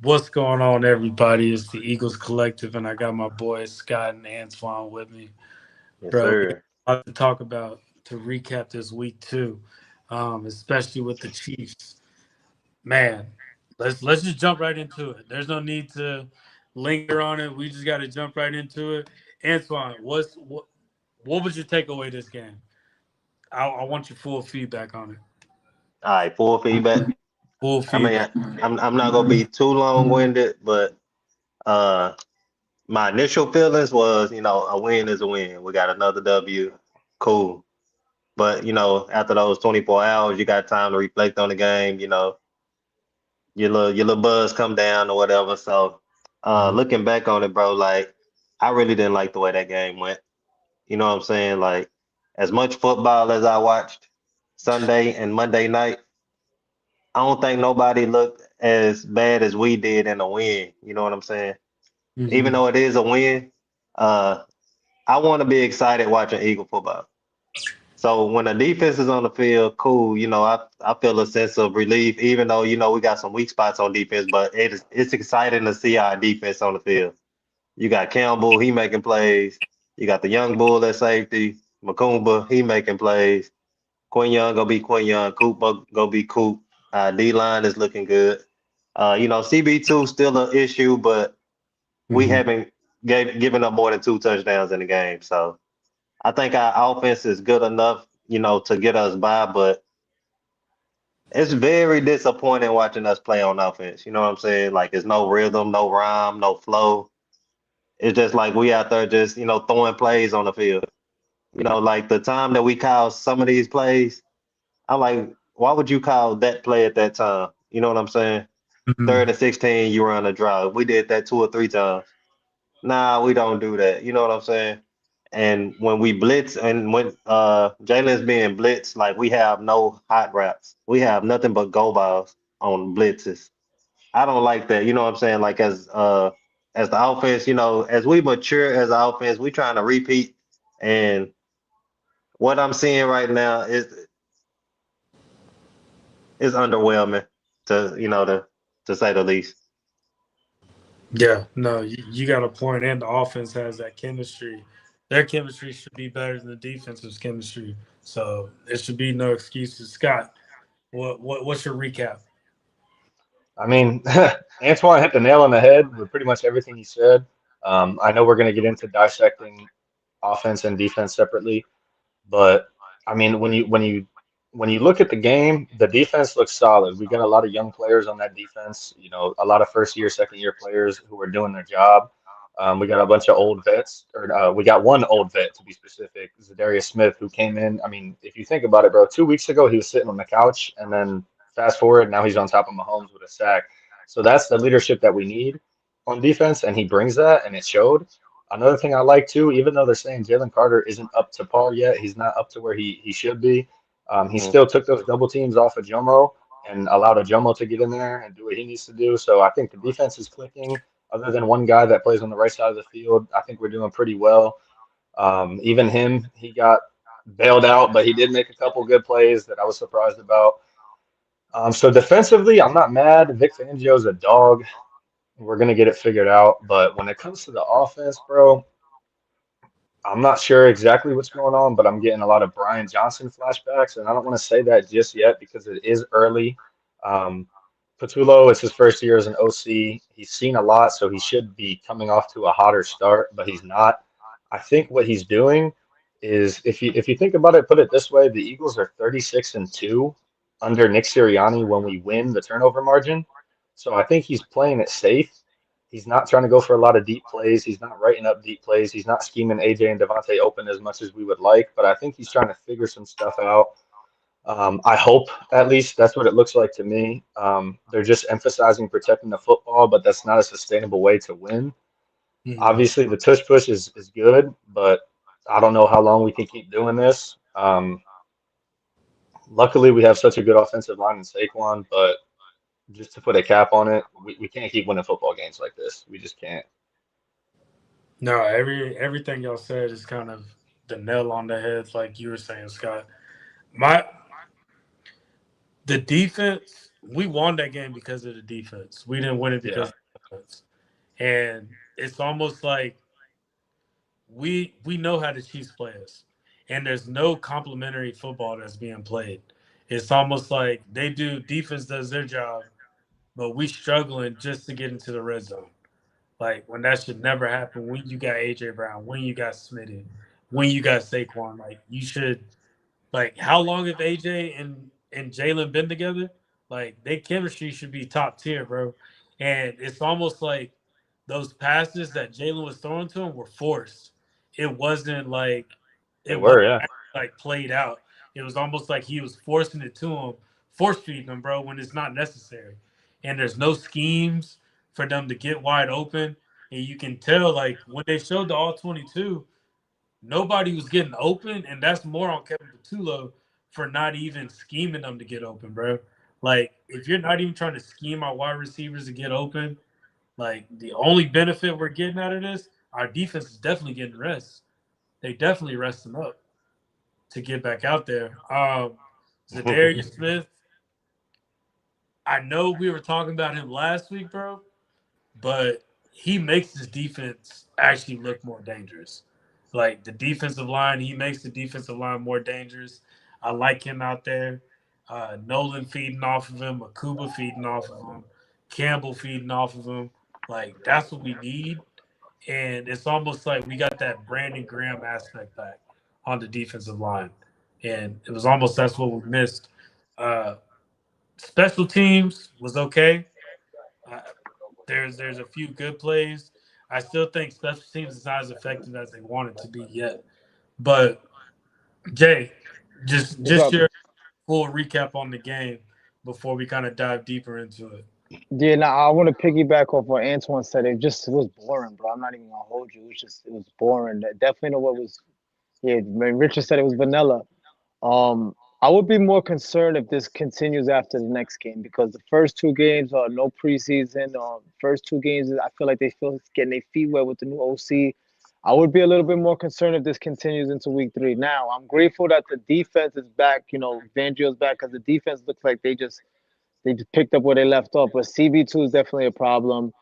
What's going on, everybody? It's the Eagles Collective, and I got my boys Scott and Antoine with me. Yes, Bro, we got sir. a lot to talk about to recap this week too, especially with the Chiefs. Man, let's just jump right into it. There's no need to linger on it. We just got to jump right into it. Antoine, what was your takeaway this game? I want your full feedback on it. All right, full feedback. Full I mean, feedback. I'm not gonna be too long winded, but uh, my initial feelings was, a win is a win. We got another W, cool. But after those 24 hours, you got time to reflect on the game. Your little buzz come down or whatever. So, Mhm. looking back on it, bro, like I really didn't like the way that game went. You know what I'm saying? Like, as much football as I watched Sunday and Monday night. I don't think nobody looked as bad as we did in a win. You know what I'm saying? Even Mhm. though it is a win, uh, I want to be excited watching Eagle football. So when the defense is on the field, cool. I feel a sense of relief, even though we got some weak spots on defense. But it's exciting to see our defense on the field. You got Campbell, he making plays. You got the young bull at safety, Makumba, he making plays. Quinn Young gonna be Quinn Young. Coop gonna be Coop. D line is looking good. CB2 still an issue, but we Mhm. haven't given up more than two touchdowns in the game. So I think our offense is good enough, to get us by. But it's very disappointing watching us play on offense. You know what I'm saying? Like, there's no rhythm, no rhyme, no flow. It's just like we out there just throwing plays on the field. Like the time that we call some of these plays. I'm like, why would you call that play at that time? You know what I'm saying? Mhm. Third and 16, you run a drive. We did that two or three times. Nah, we don't do that. You know what I'm saying? And when we blitz and when Jalen's being blitzed, like we have no hot routes. We have nothing but go balls on blitzes. I don't like that. You know what I'm saying? Like as the offense, as we mature as an offense, we trying to repeat. And what I'm seeing right now is underwhelming to say the least. Yeah, no, you got a point. And the offense has that chemistry. Their chemistry should be better than the defensive chemistry. So there should be no excuses. Scott, what's your recap? I mean, Antoine hit the nail on the head with pretty much everything he said. I know we're going to get into dissecting offense and defense separately, but I mean, when you look at the game, the defense looks solid. We got a lot of young players on that defense. A lot of first year, second year players who are doing their job. We got a bunch of old vets, or we got one old vet to be specific, Zadarius Smith, who came in. I mean, if you think about it, bro, 2 weeks ago he was sitting on the couch, and then fast forward, now he's on top of Mahomes with a sack. So that's the leadership that we need on defense, and he brings that, and it showed. Another thing I like too, even though they're saying Jalen Carter isn't up to par yet, he's not up to where he should be. He Mhm. still took those double teams off of Jomo and allowed a Jomo to get in there and do what he needs to do. So I think the defense is clicking. Other than one guy that plays on the right side of the field, I think we're doing pretty well. Even him, he got bailed out, but he did make a couple good plays that I was surprised about. So defensively, I'm not mad. Vic Fangio's a dog. We're gonna get it figured out. But when it comes to the offense, bro, I'm not sure exactly what's going on, but I'm getting a lot of Brian Johnson flashbacks, and I don't want to say that just yet because it is early. Um, Patullo, it's his first year as an OC. He's seen a lot, so he should be coming off to a hotter start, but he's not. I think what he's doing is, if you think about it, put it this way: the Eagles are 36-2 under Nick Sirianni when we win the turnover margin. So I think he's playing it safe. He's not trying to go for a lot of deep plays. He's not writing up deep plays. He's not scheming AJ and Devontae open as much as we would like, but I think he's trying to figure some stuff out. I hope at least that's what it looks like to me. They're just emphasizing protecting the football, but that's not a sustainable way to win. Mhm. Obviously, the tush push is good, but I don't know how long we can keep doing this. Luckily, we have such a good offensive line in Saquon, but just to put a cap on it, we can't keep winning football games like this. We just can't. No, everything y'all said is kind of the nail on the head, like you were saying, Scott. My the defense. we won that game because of the defense. We didn't win it because of the defense. And it's almost like we know how the Chiefs play us, and there's no complimentary football that's being played. It's almost like they do defense does their job, but we struggling just to get into the red zone. Like when that should never happen. When you got AJ Brown, when you got Smitty, when you got Saquon, like you should. Like how long have AJ and Jalen been together? Like their chemistry should be top tier, bro. And it's almost like those passes that Jalen was throwing to him were forced. It wasn't like They it were, wasn't yeah. like played out. It was almost like he was forcing it to him, force feeding him, bro, when it's not necessary. And there's no schemes for them to get wide open. And you can tell, like, when they showed the all 22, nobody was getting open. And that's more on Kevin Patullo for not even scheming them to get open, bro. Like, if you're not even trying to scheme our wide receivers to get open, like, the only benefit we're getting out of this, our defense is definitely getting rest. They definitely rest them up to get back out there. Zadarius Smith, I know we were talking about him last week, bro, but he makes his defense actually look more dangerous. Like the defensive line, he makes the defensive line more dangerous. I like him out there. Nolan feeding off of him, Akuba feeding off of him, Campbell feeding off of him. Like that's what we need. And it's almost like we got that Brandon Graham aspect back on the defensive line. And it was almost that's what we missed. Uh, Special teams was okay. Uh, there's a few good plays. I still think special teams is not as effective as they want it to be yet. But Jay, just your full recap on the game before we kind of dive deeper into it. Yeah, now I want to piggyback off what Antoine said. It was boring, bro. I'm not even gonna hold you. It was boring. Definitely know what was. Yeah, when Richard said it was vanilla. I would be more concerned if this continues after the next game because the first two games are no preseason. First two games, I feel like they feel getting their feet wet with the new OC. I would be a little bit more concerned if this continues into week 3. Now, I'm grateful that the defense is back. Fangio's back because the defense looks like they just picked up where they left off. But CB2 is definitely a problem.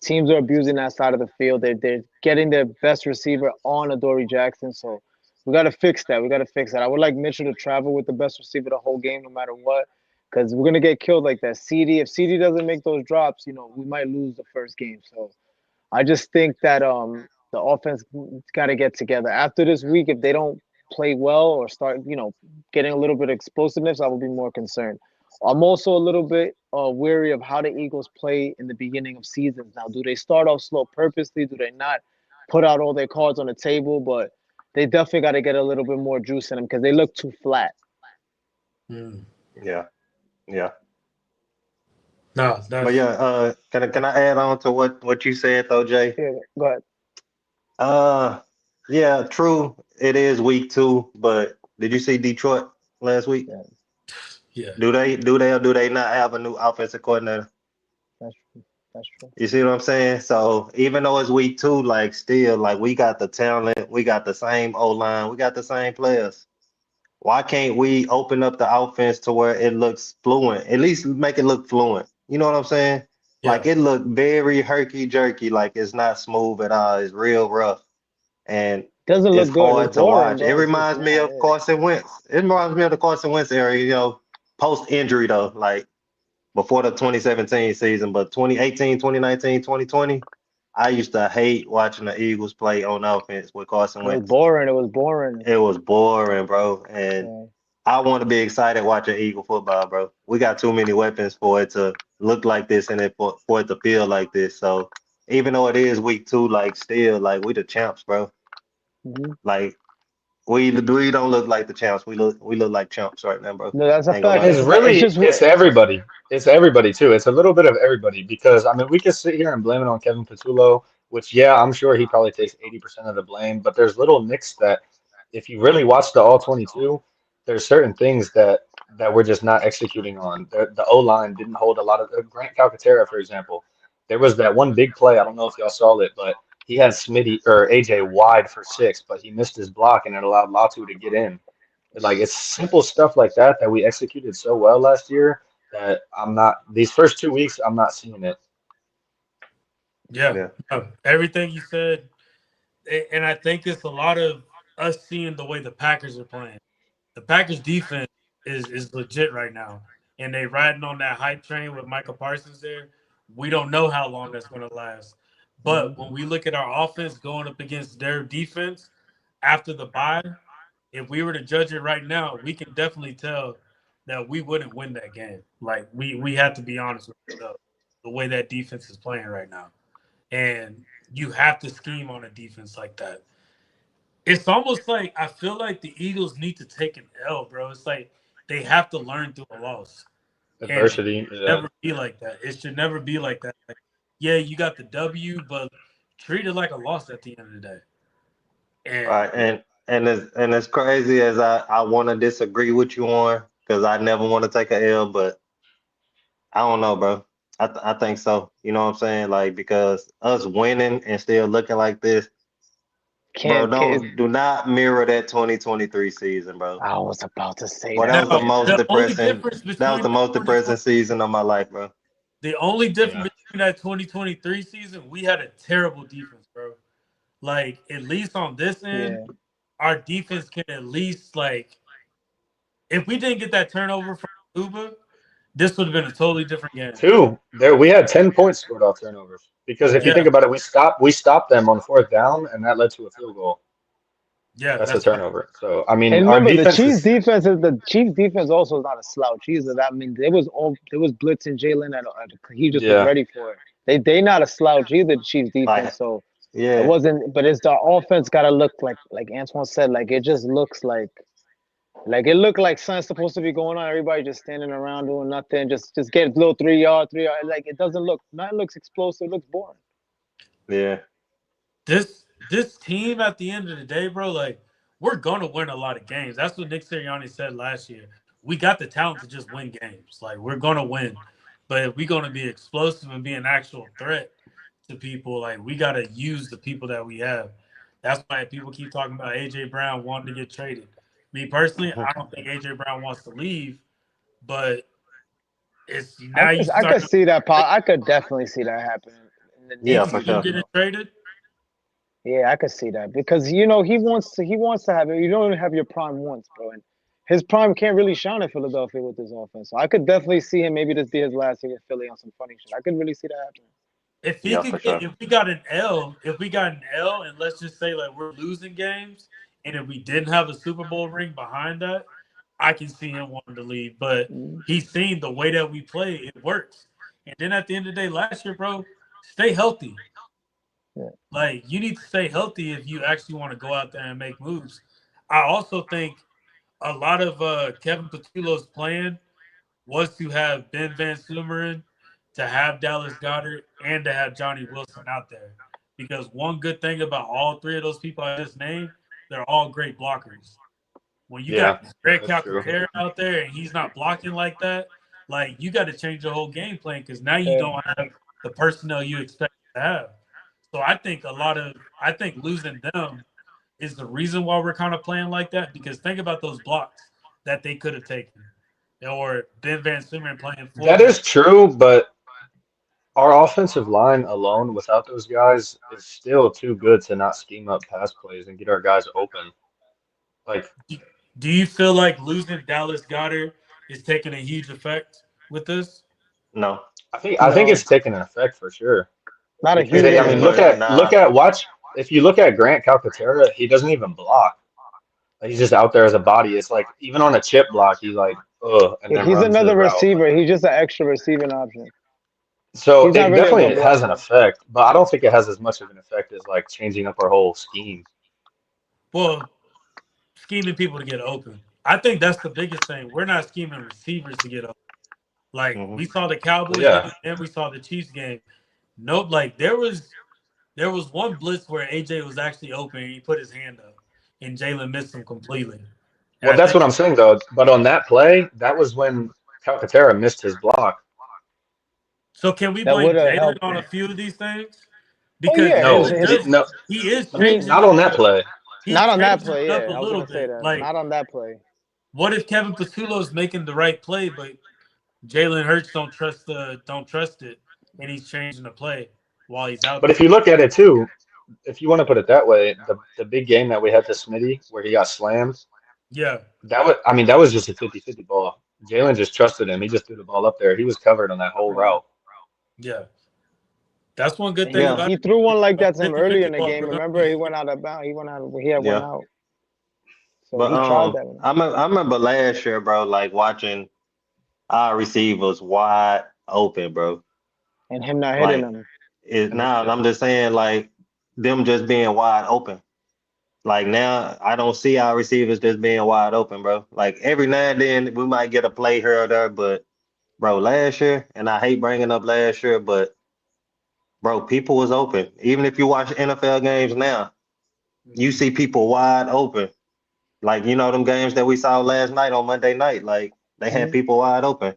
Teams are abusing that side of the field. They're getting their best receiver on Adoree Jackson. So we got to fix that. I would like Mitchell to travel with the best receiver the whole game, no matter what, because we're gonna get killed like that. If CD doesn't make those drops, we might lose the first game. So I just think that the offense got to get together after this week. If they don't play well or start getting a little bit of explosiveness, I will be more concerned. I'm also a little bit weary of how the Eagles play in the beginning of seasons. Now, do they start off slow purposely? Do they not put out all their cards on the table? But they definitely got to get a little bit more juice in them because they look too flat. Yeah. No, But yeah, can I add on to what you said though, Jay? Yeah, go ahead. Yeah, true. It is week 2, but did you see Detroit last week? Yeah. Do they or do they not have a new offensive coordinator? That's true. You see what I'm saying? So even though it's week 2, like still, like we got the talent, we got the same O-line, we got the same players. Why can't we open up the offense to where it looks fluent? At least make it look fluent. You know what I'm saying? Yeah. Like it looked very herky-jerky, like it's not smooth at all. It's real rough. And doesn't it's look good. hard It's to boring, watch. bro. It reminds me of Carson Wentz. It reminds me of the Carson Wentz area, post-injury though, like before the 2017 season, but 2018, 2019, 2020, I used to hate watching the Eagles play on offense with Carson Wentz. It was boring. It was boring, bro. And I want to be excited watching Eagle football, bro. We got too many weapons for it to look like this and for it to feel like this. So even though it is week 2, like still, like we the champs, bro. Mm-hmm. Like we don't look like the champs. We look like champs right now, bro. No, that's a fact. It's everybody. It's everybody too. It's a little bit of everybody because I mean we can sit here and blame it on Kevin Patullo, which I'm sure he probably takes 80% of the blame. But there's little nicks that, if you really watch the all 22, there's certain things that we're just not executing on. The O-line didn't hold a lot of Grant Calcaterra, for example. There was that one big play. I don't know if y'all saw it, but he had Smitty or AJ wide for 6, but he missed his block and it allowed Latu to get in. Like it's simple stuff like that we executed so well last year that I'm not. These first 2 weeks, I'm not seeing it. Yeah, Yeah. no, everything you said, and I think it's a lot of us seeing the way the Packers are playing. The Packers defense is legit right now, and they riding on that hype train with Michael Parsons there. We don't know how long that's going to last, but when we look at our offense going up against their defense after the bye, if we were to judge it right now, we can definitely tell that we wouldn't win that game. Like we have to be honest with ourselves, the way that defense is playing right now, and you have to scheme on a defense like that. It's almost like I feel like the Eagles need to take an L, bro. It's like they have to learn through a loss, and it Adversity. should Yeah. never be like that. It should never be like that. Like, yeah, you got the W, but treat it like a loss at the end of the day. And Right. And as crazy as I want to disagree with you on, because I never want to take a L, but I don't know, bro. I think so. You know what I'm saying? Like, because us winning and still looking like this, bro, do not mirror that 2023 season, bro. I was about to say Well, that. that was the now most the only depressing. difference That was between the most that depressing 2020 season of my life, bro. the only difference Yeah. between that 2023 season, we had a terrible defense, bro. Like at least on this end, Yeah. our defense can at least like if we didn't get that turnover from Uber, this would have been a totally different game. We had 10 points scored off turnovers because if you Yeah, think about it, we stopped them on fourth down, and that led to a field goal. yeah, That's a that's turnover. So I mean, And our remember, the defense Chiefs is defense is the Chiefs defense also is not a slouch either. I mean, it was blitzing Jalen he just was yeah. ready for it. They not a slouch either. The Chiefs Like, defense, so it yeah, wasn't. But it's the offense got to look like Antoine said, like it just looks like it looked like something's supposed to be going on. Everybody just standing around doing nothing, just get a little 3 yard. Like it doesn't look. Nothing looks explosive. It looks boring. yeah, this team at the end of the day, bro, like we're gonna win a lot of games. That's what Nick Sirianni said last year. We got the talent to just win games. Like we're gonna win. But if we're gonna be explosive and be an actual threat to people, like we gotta use the people that we have. That's why people keep talking about AJ Brown wanting to get traded. Me personally, I don't think AJ Brown wants to leave, but it's now you I start could see that. I could definitely see that happening. In the Yeah, next for you sure. getting traded. Yeah, I could see that because he wants to have it. You don't even have your prime once, bro, and his prime can't really shine in Philadelphia with this offense. So I could definitely see him maybe this be his last year with Philly on some funny shit. I could really see that happening. If he yeah, could for get, sure. if we got an L, and let's just say like we're losing games, and if we didn't have a Super Bowl ring behind that, I can see him wanting to leave. But he's seen the way that we play, it works. And then at the end of the day, last year, bro, stay healthy. Yeah. Like you need to stay healthy if you actually want to go out there and make moves. I also think a lot of Kevin Petullo's plan was to have Ben Van Sumeren, to have Dallas Goddard, and to have Johnny Wilson out there. Because one good thing about all three of those people I just named, they're all great blockers. When you Yeah, got Greg that's true. Calcaterra out there and he's not blocking like that, like you got to change your whole game plan because now you Yeah. don't have the personnel you expect to have. So I think losing them is the reason why we're kind of playing like that. Because think about those blocks that they could have taken, or Ben Van Sumeren playing full. That is true, but our offensive line alone, without those guys, is still too good to not scheme up pass plays and get our guys open. Like, Do you feel like losing Dallas Goddard is taking a huge effect with this? No, I think it's taking an effect for sure. Not a Because huge. I mean, Nah. if you look at Grant Calcaterra, he doesn't even block. Like, he's just out there as a body. It's like even on a chip block, he's like, ugh, and then He's runs another the route. receiver. He's just an extra receiving option. So He's it not really a definitely good has an blocker. effect, but I don't think it has as much of an effect as like changing up our whole scheme. Well, scheming people to get open. I think that's the biggest thing. We're not scheming receivers to get open. Like we saw the Cowboys game and we saw the Chiefs game. Nope, like there was one blitz where AJ was actually open and he put his hand up and Jalen missed him completely. Well, that's what I'm saying though. But on that play, that was when Calcaterra missed his block. So can we That blame would've Jalen helped on him. a few of these things? Oh, Because yeah, No, he is I mean, changing not on that play. he's Not on that changing play. it up Yeah, a I was little gonna say bit. that. Like Not on that play. what if Kevin Patullo's making the right play, but Jalen Hurts don't trust it, and he's changing the play while he's out But there. if you look at it too, if you want to put it that way, the big game that we had to Smitty where he got slammed, Yeah, that was just a 50-50 ball. Jalen just trusted him. He just threw the ball up there. He was covered on that whole route. yeah. That's one good And thing Yeah. about he it. threw one like that to him earlier 50-50 in the ball, game. bro. Remember, he went out of bounds. He had one Yeah. out. So But he tried that one. I remember last year, bro, like watching our receivers wide open, bro. And him not hitting Like them. now I'm just saying like them just being wide open. Like now I don't see our receivers just being wide open, bro. Like every now and then we might get a play here or there, but bro, last year, and I hate bringing up last year, but bro, people was open. Even if you watch NFL games now, you see people wide open. Like them games that we saw last night on Monday night, like they had Mhm. people wide open.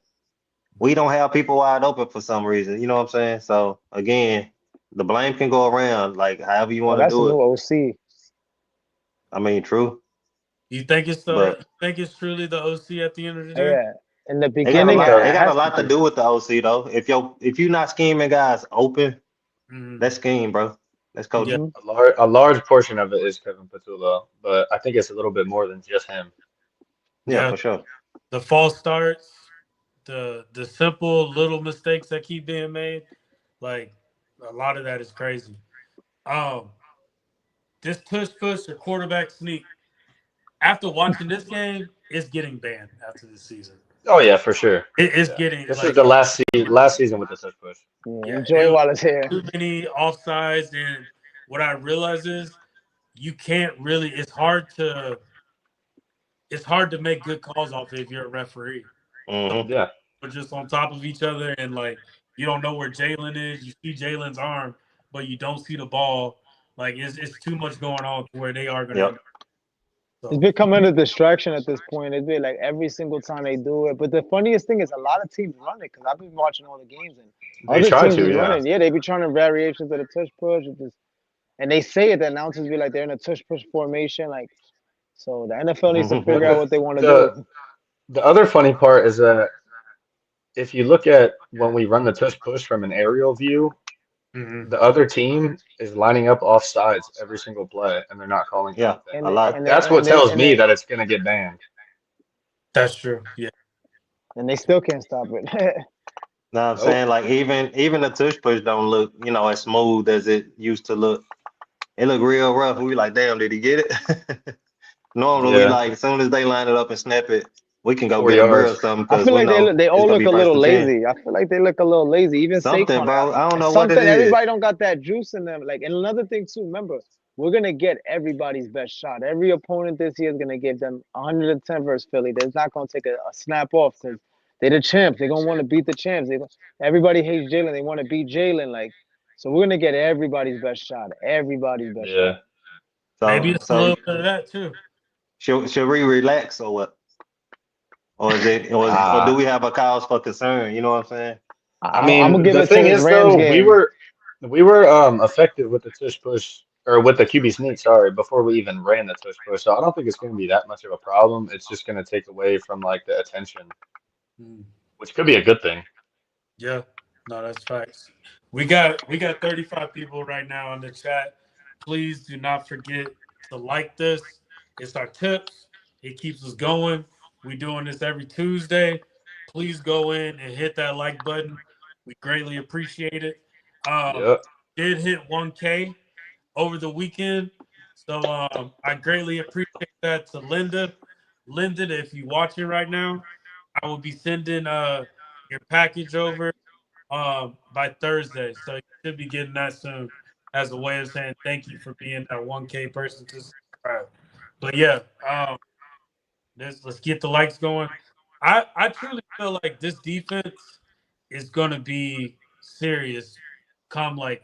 We don't have people wide open for some reason. You know what I'm saying? So again, the blame can go around, like however you Oh, want to that's a do it. new OC. I mean, true, You think it's but truly the OC at the end of the Oh, day? yeah. In the it got a I beginning, think lot. it It got a has to lot to be. do with the OC though. If you're not scheming guys open, Mhm. that's scheme, bro. That's Yeah, coaching. Mhm. a large portion of it is Kevin Patullo, but I think it's a little bit more than just him. Yeah, yeah. for sure. The false starts, the simple little mistakes that keep being made, like a lot of that is crazy. Um, this tush push or quarterback sneak. After watching this game, it's getting banned after this season. Oh yeah, for sure. It's Yeah, getting this is like the last season with the touch push. Yeah, yeah, enjoy while it's here. too many offsides, and what I realize is you can't really. It's hard to make good calls off it if you're a referee. So Hmm. Yeah, we're just on top of each other, and like you don't know where Jalen is. You see Jalen's arm, but you don't see the ball. Like it's too much going on to where they are going to end Yep. up. It's So becoming a distraction at this point. It's been like every single time they do it. But the funniest thing is a lot of teams run it because I've been watching all the games and they other try teams to. is Yeah, running. Yeah, they be trying to variations of the tush push. And they say it, the announcers be like they're in a tush push formation. Like, so the NFL needs to but figure out what they want to the do. the other funny part is that if you look at when we run the tush push from an aerial view, mhm. the other team is lining up off sides every single play, and they're not calling Yeah, anything. And a they, lot. and they, That's what and they, tells and me they, that it's gonna get banned. That's true. Yeah. and they still can't stop it. Know what I'm Nope. saying? Like even the tush push don't look, as smooth as it used to look. It looked real rough. We like, damn, did he get it? Normally we Yeah, like as soon as they line it up and snap it, we can go four get a beer or yards. something I because feel we like know they it's all gonna look be a first little and 10. lazy. I feel like they look a little lazy. Even Something, Saquon, bro. I don't know what it something. is. Everybody don't got that juice in them. Like, and another thing too. Remember, we're gonna get everybody's best shot. Every opponent this year is gonna give them 110 versus Philly. They're not gonna take a snap off because they're the champs. They're gonna want to beat the champs. Everybody hates Jalen. They want to beat Jalen. Like, so we're gonna get everybody's best shot. Everybody's best shot. Yeah. Maybe So it's a so little bit of that too. should we relax or what? Or is it or do Nah. we have a cause for concern? You know what I'm saying? I I'm gonna mean, give the it to thing this is Rams though, we game. were we were affected with the tush push or with the QB sneak, sorry, before we even ran the tush push. So I don't think it's going to be that much of a problem. It's just going to take away from like the attention, Mm, which could be a good thing. yeah. No, that's facts. We got 35 people right now in the chat. Please do not forget to like this. It's our tips. It keeps us going. We doing this every Tuesday. Please go in and hit that like button. We greatly appreciate it. Um, Yep. did hit 1K over the weekend. So I greatly appreciate that to Linda. Linda, if you're watching right now, I will be sending your package over by Thursday. So you should be getting that soon as a way of saying thank you for being that 1K person to subscribe. But yeah, let's get the likes going. I truly feel like this defense is gonna be serious come like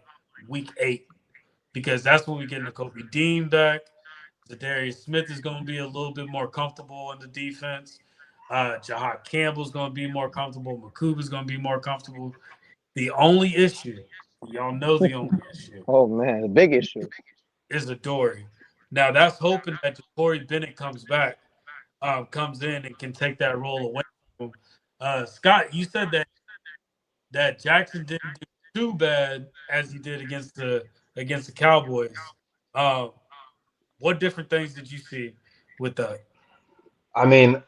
week 8 because that's when we get Kobe Dean back. Zadarius Smith is going to be a little bit more comfortable in the defense. Jahad Campbell's going to be more comfortable. Makuba's going to be more comfortable. The only issue, y'all know the only issue, Oh man, the big issue. is Adoree. Now that's hoping that Corey Bennett comes back, comes in and can take that role away from him. Scott, you said that Jackson didn't do too bad as he did against the Cowboys. Uh, what different things did you see with that? I mean,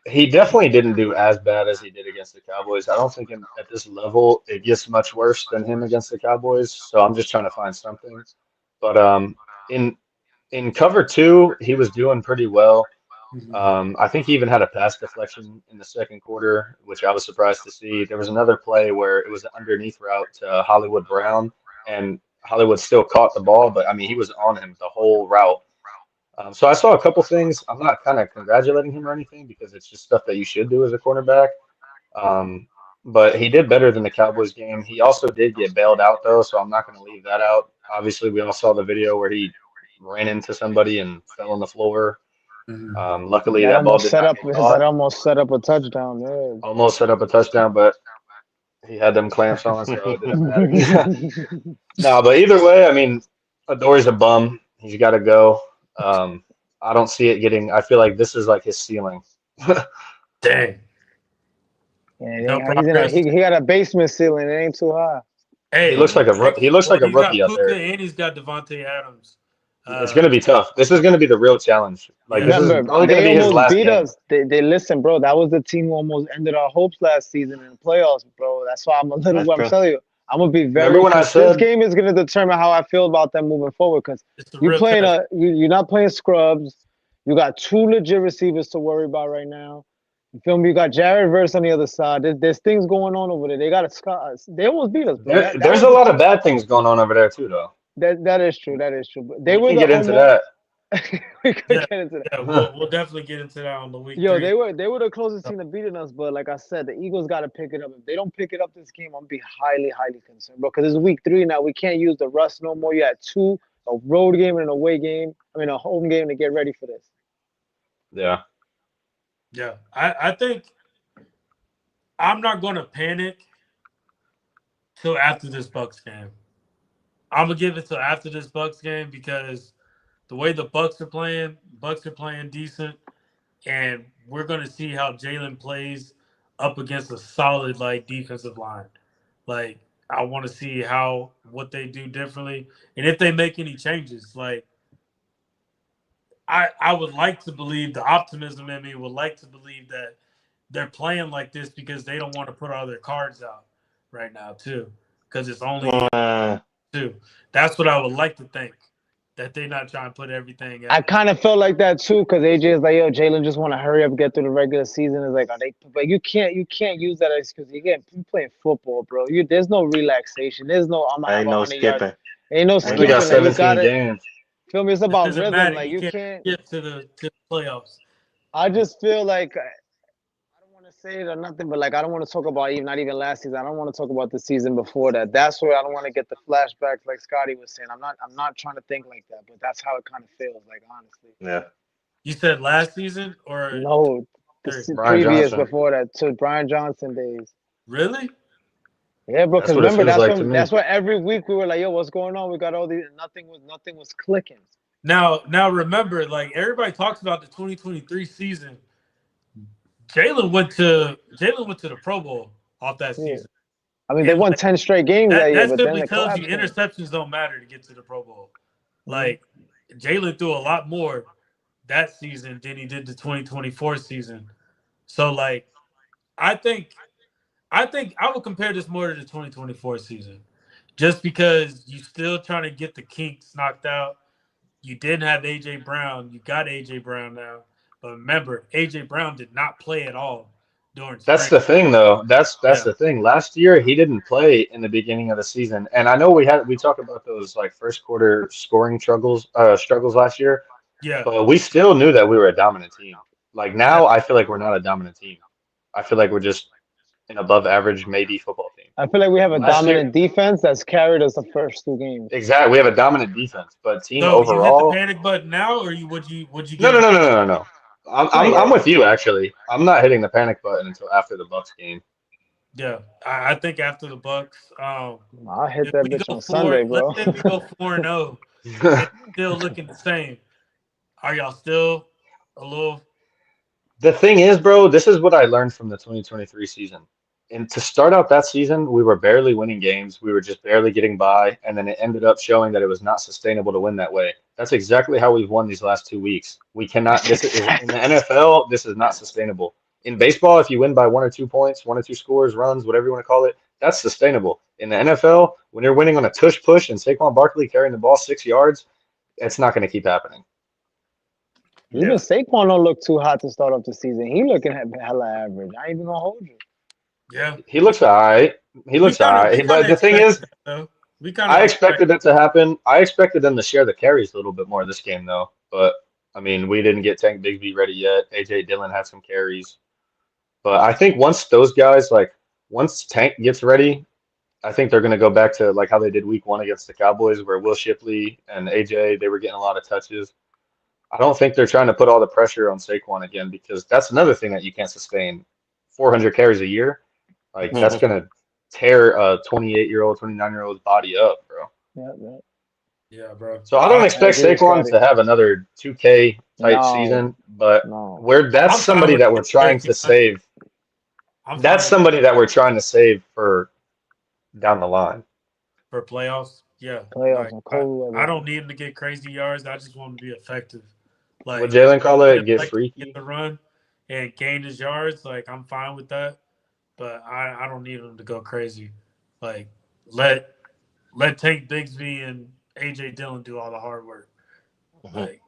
he definitely didn't do as bad as he did against the Cowboys. I don't think at this level it gets much worse than him against the Cowboys. So I'm just trying to find something. But in in cover two, he was doing pretty well. Mhm. I think he even had a pass deflection in the second quarter, which I was surprised to see. There was another play where it was an underneath route to Hollywood Brown, and Hollywood still caught the ball, but I mean, he was on him the whole route. So I saw a couple things. I'm not kind of congratulating him or anything because it's just stuff that you should do as a cornerback. Um, but he did better than the Cowboys game. He also did get bailed out though, so I'm not going to leave that out. Obviously, we all saw the video where he ran into somebody and fell on the floor. Mhm. Luckily, that ball did not get That caught. almost set up a touchdown. Yeah. Almost set up a touchdown, but he had them clamps on, so it didn't matter. No, but either way, I mean, Adorie's a bum. He's got to go. I don't see it getting. I feel like this is like his ceiling. Dang. Yeah, No he's in a, progress. he got a basement ceiling. It ain't too high. Hey, He looks like a he looks like a he's got rookie out Puka there. and he's got Devontae Adams. It's gonna be tough. This is gonna be the real challenge. Like Yeah. this is Remember, probably gonna they be his almost last beat game. us. They listen, bro. That was the team who almost ended our hopes last season in the playoffs, bro. That's why I'm a little. That's I'm true. telling you, I'm gonna be very. Remember when I This said game is gonna determine how I feel about them moving forward. Because It's the you real playing test. you're not playing scrubs. You got two legit receivers to worry about right now. You feel me? You got Jared Verse on the other side. There's things going on over there. They got a They almost beat us, bro. That there's was a the lot team. of bad things going on over there too, though? That is true. That is true. But they We were can the get into almost. that. We could Yeah, get into that. yeah, we'll definitely get into that on the week Yo, 3. they were the closest team to beating us, but like I said, the Eagles got to pick it up. If they don't pick it up this game, I'm gonna be highly concerned, bro. Because it's week 3 now. We can't use the rust no more. You had two, a road game and an away game. I mean, a home game to get ready for this. Yeah. Yeah, I think I'm not going to panic till after this Bucks game. I'm gonna give it till after this Bucks game because the way the Bucks are playing decent, and we're gonna see how Jalen plays up against a solid like defensive line. Like I want to see what they do differently, and if they make any changes. Like I would like to believe the optimism in me would like to believe that they're playing like this because they don't want to put all their cards out right now too, because it's only two. That's what I would like to think, that they're not trying to put everything I out. kind of felt like that too, because AJ is like, yo, Jalen just want to hurry up and get through the regular season. It's like, are they? But you can't use that because you playing football, bro. There's no relaxation. There's no I'm gonna have Ain't no 100 yards. skipping. Ain't no Ain't We skipping. got no Like you 17 gotta games. feel me. It's It about doesn't rhythm. matter. Like You you can't can't. get to the playoffs. I just feel like I don't want to say it or nothing, but like I don't want to talk about not even last season. I don't want to talk about the season before that. That's where I don't want to get the flashbacks like Scotty was saying. I'm not trying to think like that, but that's how it kind of feels. Like honestly, Yeah. You said last season or no, three? Brian previous Johnson. before that to Brian Johnson days. Really? Yeah, bro. That's Because what it remember, feels like to me. that's why every week we were like, "Yo, what's going on?" We got all these. Nothing was clicking. Now remember, like everybody talks about the 2023 season. Jalen went to the Pro Bowl off that Yeah, season. I mean, they And won like, 10 straight games that year, that but then simply the tells you collapse came. interceptions don't matter to get to the Pro Bowl. Mhm. Like Jalen threw a lot more that season than he did the 2024 season. So like I think I would compare this more to the 2024 season. Just because you still trying to get the kinks knocked out. You didn't have AJ Brown. You got AJ Brown now. But remember, AJ Brown did not play at all during That's spring. the thing, though. That's Yeah. the thing. Last year he didn't play in the beginning of the season, and I know we talked about those like first quarter scoring struggles last year, Yeah. but we still knew that we were a dominant team. Like now, I feel like we're not a dominant team. I feel like we're just an above average maybe football team. I feel like we have a Last year- dominant defense that's carried us the first 2 games. Exactly, we have a dominant defense, but team So you hit the overall. panic button now, or would you No, get no, no, no, no, no. I'm with you actually. I'm not hitting the panic button until after the Bucks game. Yeah, I think after the Bucks, I'll hit if that we bitch go on Sunday, 4, bro. let's say we go 4-0, and still looking the same. Are y'all still a little The thing is, bro, this is what I learned from the 2023 season. And to start out that season, we were barely winning games. We were just barely getting by, and then it ended up showing that it was not sustainable to win that way. That's exactly how we've won these last 2 weeks. We cannot. This is in the NFL. This is not sustainable. In baseball, if you win by 1 or 2 points, 1 or 2 scores, runs, whatever you want to call it, that's sustainable. In the NFL, when you're winning on a tush push and Saquon Barkley carrying the ball 6 yards, it's not going to keep happening. Even Yeah. Saquon don't look too hot to start off the season. He looking at hella average. I ain't even gonna hold you. Yeah. He looks all right. He looks all right. But the thing is, we kind I of expected it to happen. I expected them to share the carries a little bit more this game, though. But I mean, we didn't get Tank Bigsby ready yet. AJ Dillon had some carries, but I think once those guys once Tank gets ready, I think they're going to go back to like how they did Week 1 against the Cowboys, where Will Shipley and AJ they were getting a lot of touches. I don't think they're trying to put all the pressure on Saquon again because that's another thing that you can't sustain. 400 carries a year, like that's going to tear a 28-year-old, 29-year-old's body up, bro. Yeah. Yeah, bro. So I don't expect agree with Saquon Scotty. to have another 2K type No. season, but No. that's I'm somebody fine that with we're trying to 1,300. save. I'm That's fine somebody that we're trying to save for down the line. for playoffs. Yeah. Playoffs Like, and cold I weather. don't need him to get crazy yards. I just want him to be effective. Would Like, Jalen call it get get freaky? the run and gain his yards. Like, I'm fine with that. But I don't need him to go crazy. Like, let Tank Bigsby and AJ Dillon do all the hard work. Like,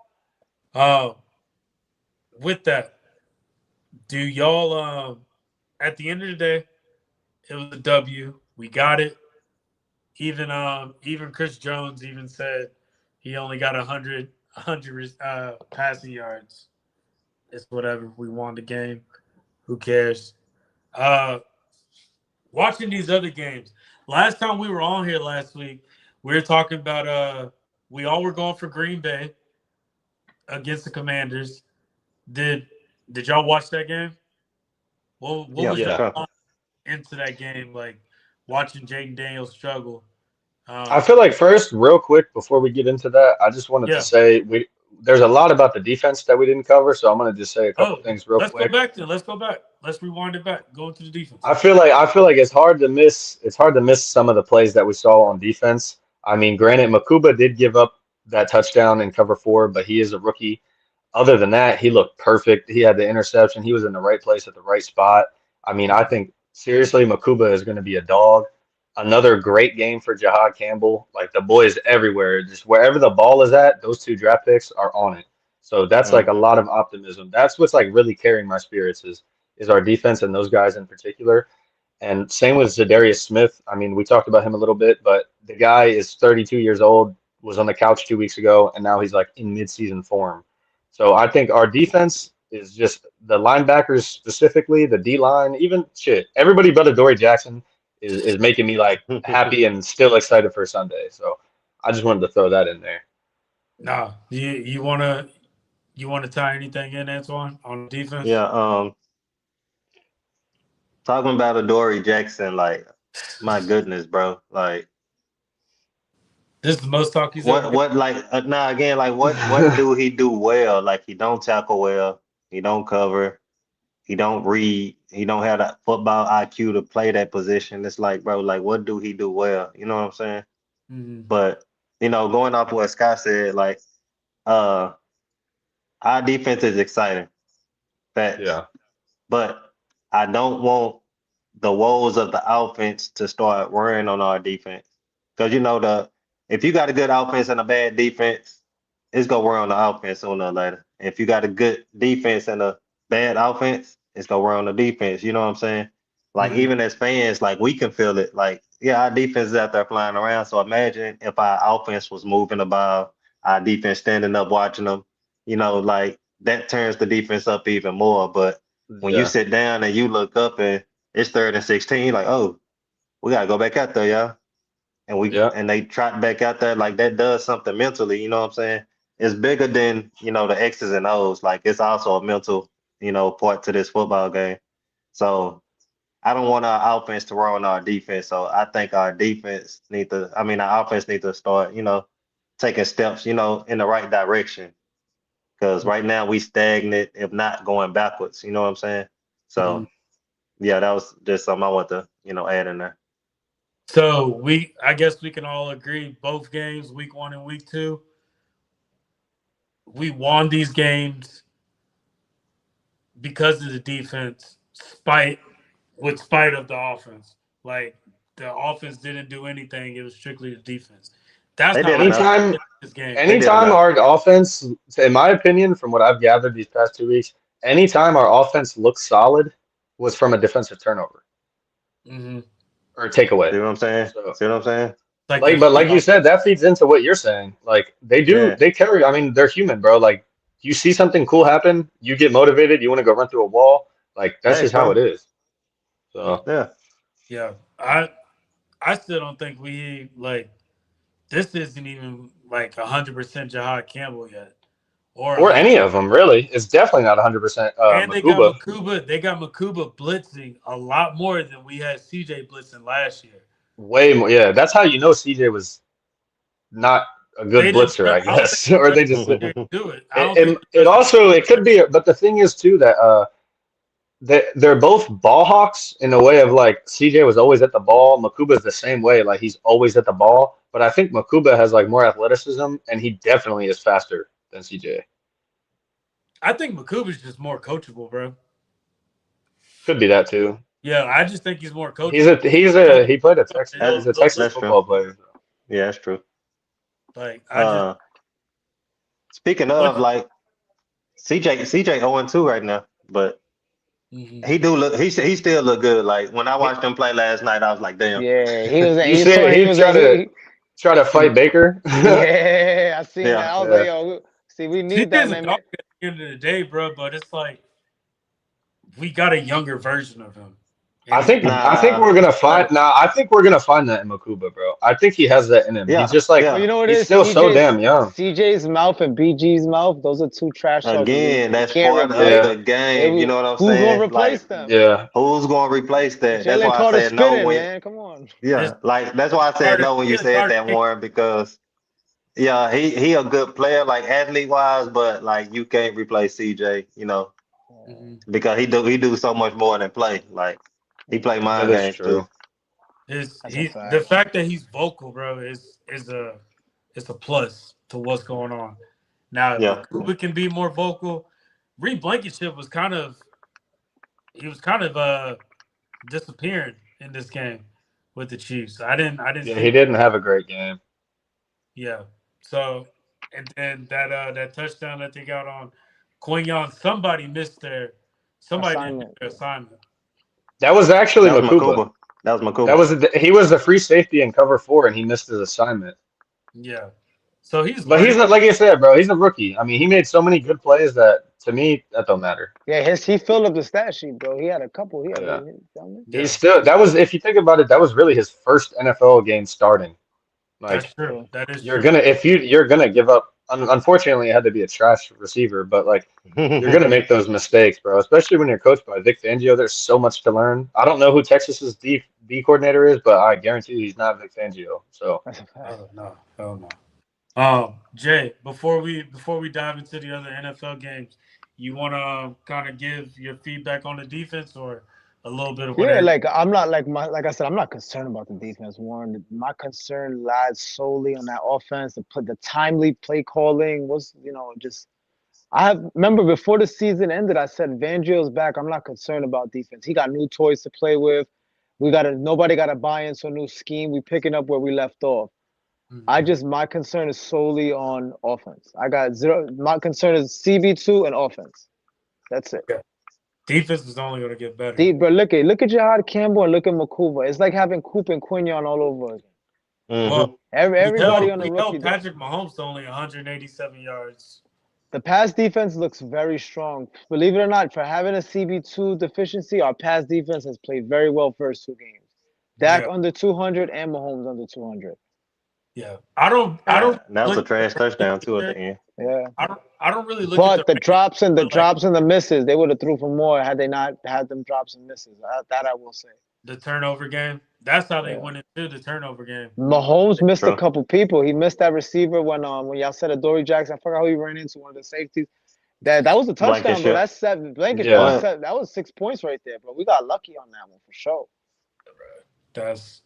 with that, do y'all at the end of the day, it was a W. We got it. Even Chris Jones even said he only got 100 passing yards. It's whatever. We won the game. Who cares? Watching these other games. Last time we were on here last week, we were talking about we all were going for Green Bay against the Commanders. Did y'all watch that game? What Yeah, was for Yeah. sure. into that game like watching Jaden Daniels struggle? I feel like first, real quick, before we get into that, I just wanted to Yeah. say there's a lot about the defense that we didn't cover, so I'm gonna just say a couple Oh, things real let's go quick. back then. Let's go back. Let's rewind it back. Go into the defense. I feel like it's hard to miss some of the plays that we saw on defense. I mean, granted, Makuba did give up that touchdown in cover 4, but he is a rookie. Other than that, he looked perfect. He had the interception. He was in the right place at the right spot. I mean, I think seriously, Makuba is going to be a dog. Another great game for Jahad Campbell. Like the boy is everywhere. Just wherever the ball is at, those 2 draft picks are on it. So that's like a lot of optimism. That's what's like really carrying my spirits is our defense and those guys in particular. And same with Zadarius Smith. I mean, we talked about him a little bit, but the guy is 32 years old, was on the couch 2 weeks ago, and now he's like in midseason form. So I think our defense is just the linebackers specifically, the D line, even shit. Everybody but Adoree Jackson is making me like happy and still excited for Sunday. So I just wanted to throw that in there. Nah, you wanna tie anything in, Antoine, on defense? Yeah, talking about Adoree Jackson, like, my goodness, bro. Like, This is the most talk he's ever what like now again, like what do he do well? Like he don't tackle well, he don't cover, he don't read, he don't have that football IQ to play that position. It's like, bro, like what do he do well? You know what I'm saying? Mhm. But going off what Scott said, like uh our defense is exciting. Facts. Yeah. But I don't want the woes of the offense to start worrying on our defense. Because if you got a good offense and a bad defense, it's gonna wear on the offense sooner or later. If you got a good defense and a bad offense, it's gonna wear on the defense. You know what I'm saying? Like Mhm. even as fans, like we can feel it. Like, yeah, our defense is out there flying around. So imagine if our offense was moving the ball, our defense standing up watching them, like that turns the defense up even more. But when you Yeah. sit down and you look up and it's 3rd and 16, like, oh, we gotta go back out there, y'all. Yeah. And they trot back out there, like that does something mentally, you know what I'm saying? It's bigger than, the X's and O's. Like it's also a mental, part to this football game. So I don't want our offense to run our defense. So I think our offense need to start, taking steps, in the right direction. Because right now we stagnant, if not going backwards. You know what I'm saying? So yeah, that was just something I want to add in there. So I guess we can all agree both games, week 1 and week 2, we won these games because of the defense, spite of the offense. Like the offense didn't do anything; it was strictly the defense. That's They how did I enough. look Anytime, at this game. anytime our offense, in my opinion, from what I've gathered these past 2 weeks, anytime our offense looked solid was from a defensive turnover Mm-hmm. or takeaway. See what I'm saying? So, See what I'm saying? but like you said, that feeds into what you're saying. Like they carry. I mean, they're human, bro. Like you see something cool happen, you get motivated, you want to go run through a wall. Like that's just how it is. So yeah. I still don't think we this isn't even 100% Jahad Campbell yet, or any of them really. It's definitely not 100%. And Makuba. they got Makuba blitzing a lot more than we had CJ blitzing last year. Way more. Yeah, that's how you know CJ was not a good blitzer, I guess, or they just do it. It could be, but the thing is too that they're both ball hawks in a way of like CJ was always at the ball. Makuba's the same way, like he's always at the ball. But I think Makuba has like more athleticism, and he definitely is faster than CJ. I think Makuba's just more coachable, bro. Could be that too. Yeah, I just think he's more coachable. He played at Texas. He's a Texas football player. Yeah, that's true. Like speaking of CJ 0-2 right now, but he still look good. Like when I watched him play last night, I was like, damn. Yeah, he was. He was trying to fight Baker. Yeah, I seen that. I was like, yo, see, we need that, man. At the end of the day, bro, but it's like we got a younger version of him. I think we're gonna find. I think we're gonna find that in Makuba, bro. I think he has that in him. He's just like, you know what he's it is? still so damn young. CJ's mouth and BG's mouth, those are two trash talkers. Again, that's part of the game. You know what I'm saying? Who's gonna replace them? Yeah. Who's gonna replace that? Jalen That's why I said no. Man, come on. Yeah, that's why I said no when you said that, Warren, because he a good player, like athlete wise, but like you can't replace CJ, because he do so much more than play. Like he play mind games too. The fact that he's vocal, bro, is a plus to what's going on. Now, if we can be more vocal. Reed Blankenship was kind of disappearing in this game with the Chiefs. I didn't. Yeah, he didn't have a great game. Yeah. So, and then that touchdown that they got on Quinyon, somebody missed their assignment. That was actually Makuba. That was Makuba. He was the free safety in cover 4, and he missed his assignment. Yeah. So he's not, like you said, bro. He's a rookie. I mean, he made so many good plays that to me that don't matter. Yeah, he filled up the stat sheet, bro. He had a couple. He's still. That was, if you think about it, that was really his first NFL game starting. Like, that's true. That is. You're gonna give up. Unfortunately, it had to be a trash receiver, but like you're gonna make those mistakes, bro. Especially when you're coached by Vic Fangio. There's so much to learn. I don't know who Texas's D coordinator is, but I guarantee you he's not Vic Fangio. So. No. Jay, before we dive into the other NFL games, you want to kind of give your feedback on the defense or a little bit of whatever? Yeah, like I'm not like I said, I'm not concerned about the defense, Warren. My concern lies solely on that offense. The timely play calling was, remember before the season ended, I said Fangio's back. I'm not concerned about defense. He got new toys to play with. Nobody got to buy into a new scheme. We picking up where we left off. My concern is solely on offense. I got zero. My concern is CB2 and offense. That's it. Okay. Defense is only going to get better. But look at Jahad Campbell and look at Makuba. It's like having Coop and Quinyon all over again. Well, everybody on the rookie. Patrick Mahomes to only 187 yards. The pass defense looks very strong. Believe it or not, for having a CB2 deficiency, our pass defense has played very well first 2 games. Dak under 200 and Mahomes under 200. Yeah, I don't. That was a trash touchdown too at the end. Yeah, I don't really look. But the drops and the misses, they would have threw for more had they not had them drops and misses. That I will say. The turnover game. That's how they went into the turnover game. Mahomes missed a couple people. He missed that receiver when y'all said Adoree Jackson. I forgot who he ran into, one of the safeties. That was a touchdown, Blankenship. bro. That's 7. Blankenship. Yeah. That was 6 points right there, bro. We got lucky on that one for sure. That's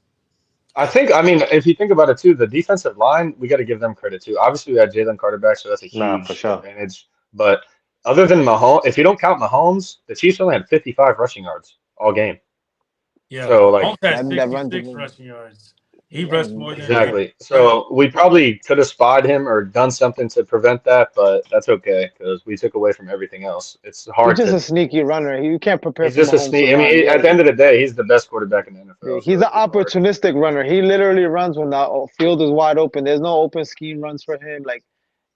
I mean, if you think about it too, the defensive line, we got to give them credit too. Obviously, we had Jalen Carter back, so that's a Nah, for huge sure. advantage. But other than Mahomes, if you don't count Mahomes, the Chiefs only had 55 rushing yards all game. yeah. So, like, Mahomes had that run 66 to- rushing yards. He Yeah, rushed more than exactly. So we probably could have spied him or done something to prevent that, but that's okay because we took away from everything else. It's He's hard just to. a sneaky runner. You can't prepare He's for just a Mahomes to sneak. I run. mean, at the end of the day, he's the best quarterback in the NFL. He's so an opportunistic runner. He literally runs when the field is wide open. There's no open scheme runs for him. Like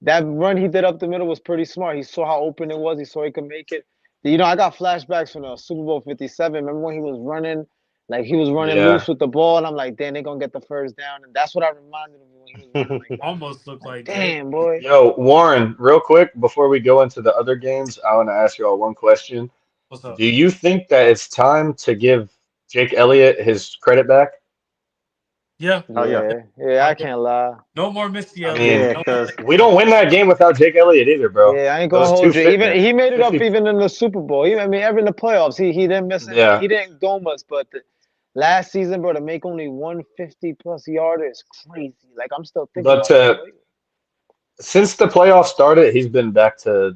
that run he did up the middle was pretty smart. He saw how open it was. He saw he could make it. You know, I got flashbacks from the Super Bowl 57. Remember when he was running, like he was running Yeah. loose with the ball, and I'm like, damn, they're gonna get the first down. And that's what I reminded him when he was running like that. almost looked like Damn, boy. Yo, Warren, real quick before we go into the other games, I want to ask you all one question. What's up? Do you think that it's time to give Jake Elliott his credit back? Yeah. Oh, yeah. Yeah, I can't lie. No more Misty I Elliott. mean, Yeah, No because We don't win that game without Jake Elliott either, bro. Yeah, I ain't gonna Those hold two you. Even fitness. he made it up 50 even in the Super Bowl. I mean, ever in the playoffs, he didn't miss any. Yeah. He didn't go much, but last season, bro, to make only 150 plus yarder is crazy. Like I'm still thinking But about it. since the playoffs started, he's been back to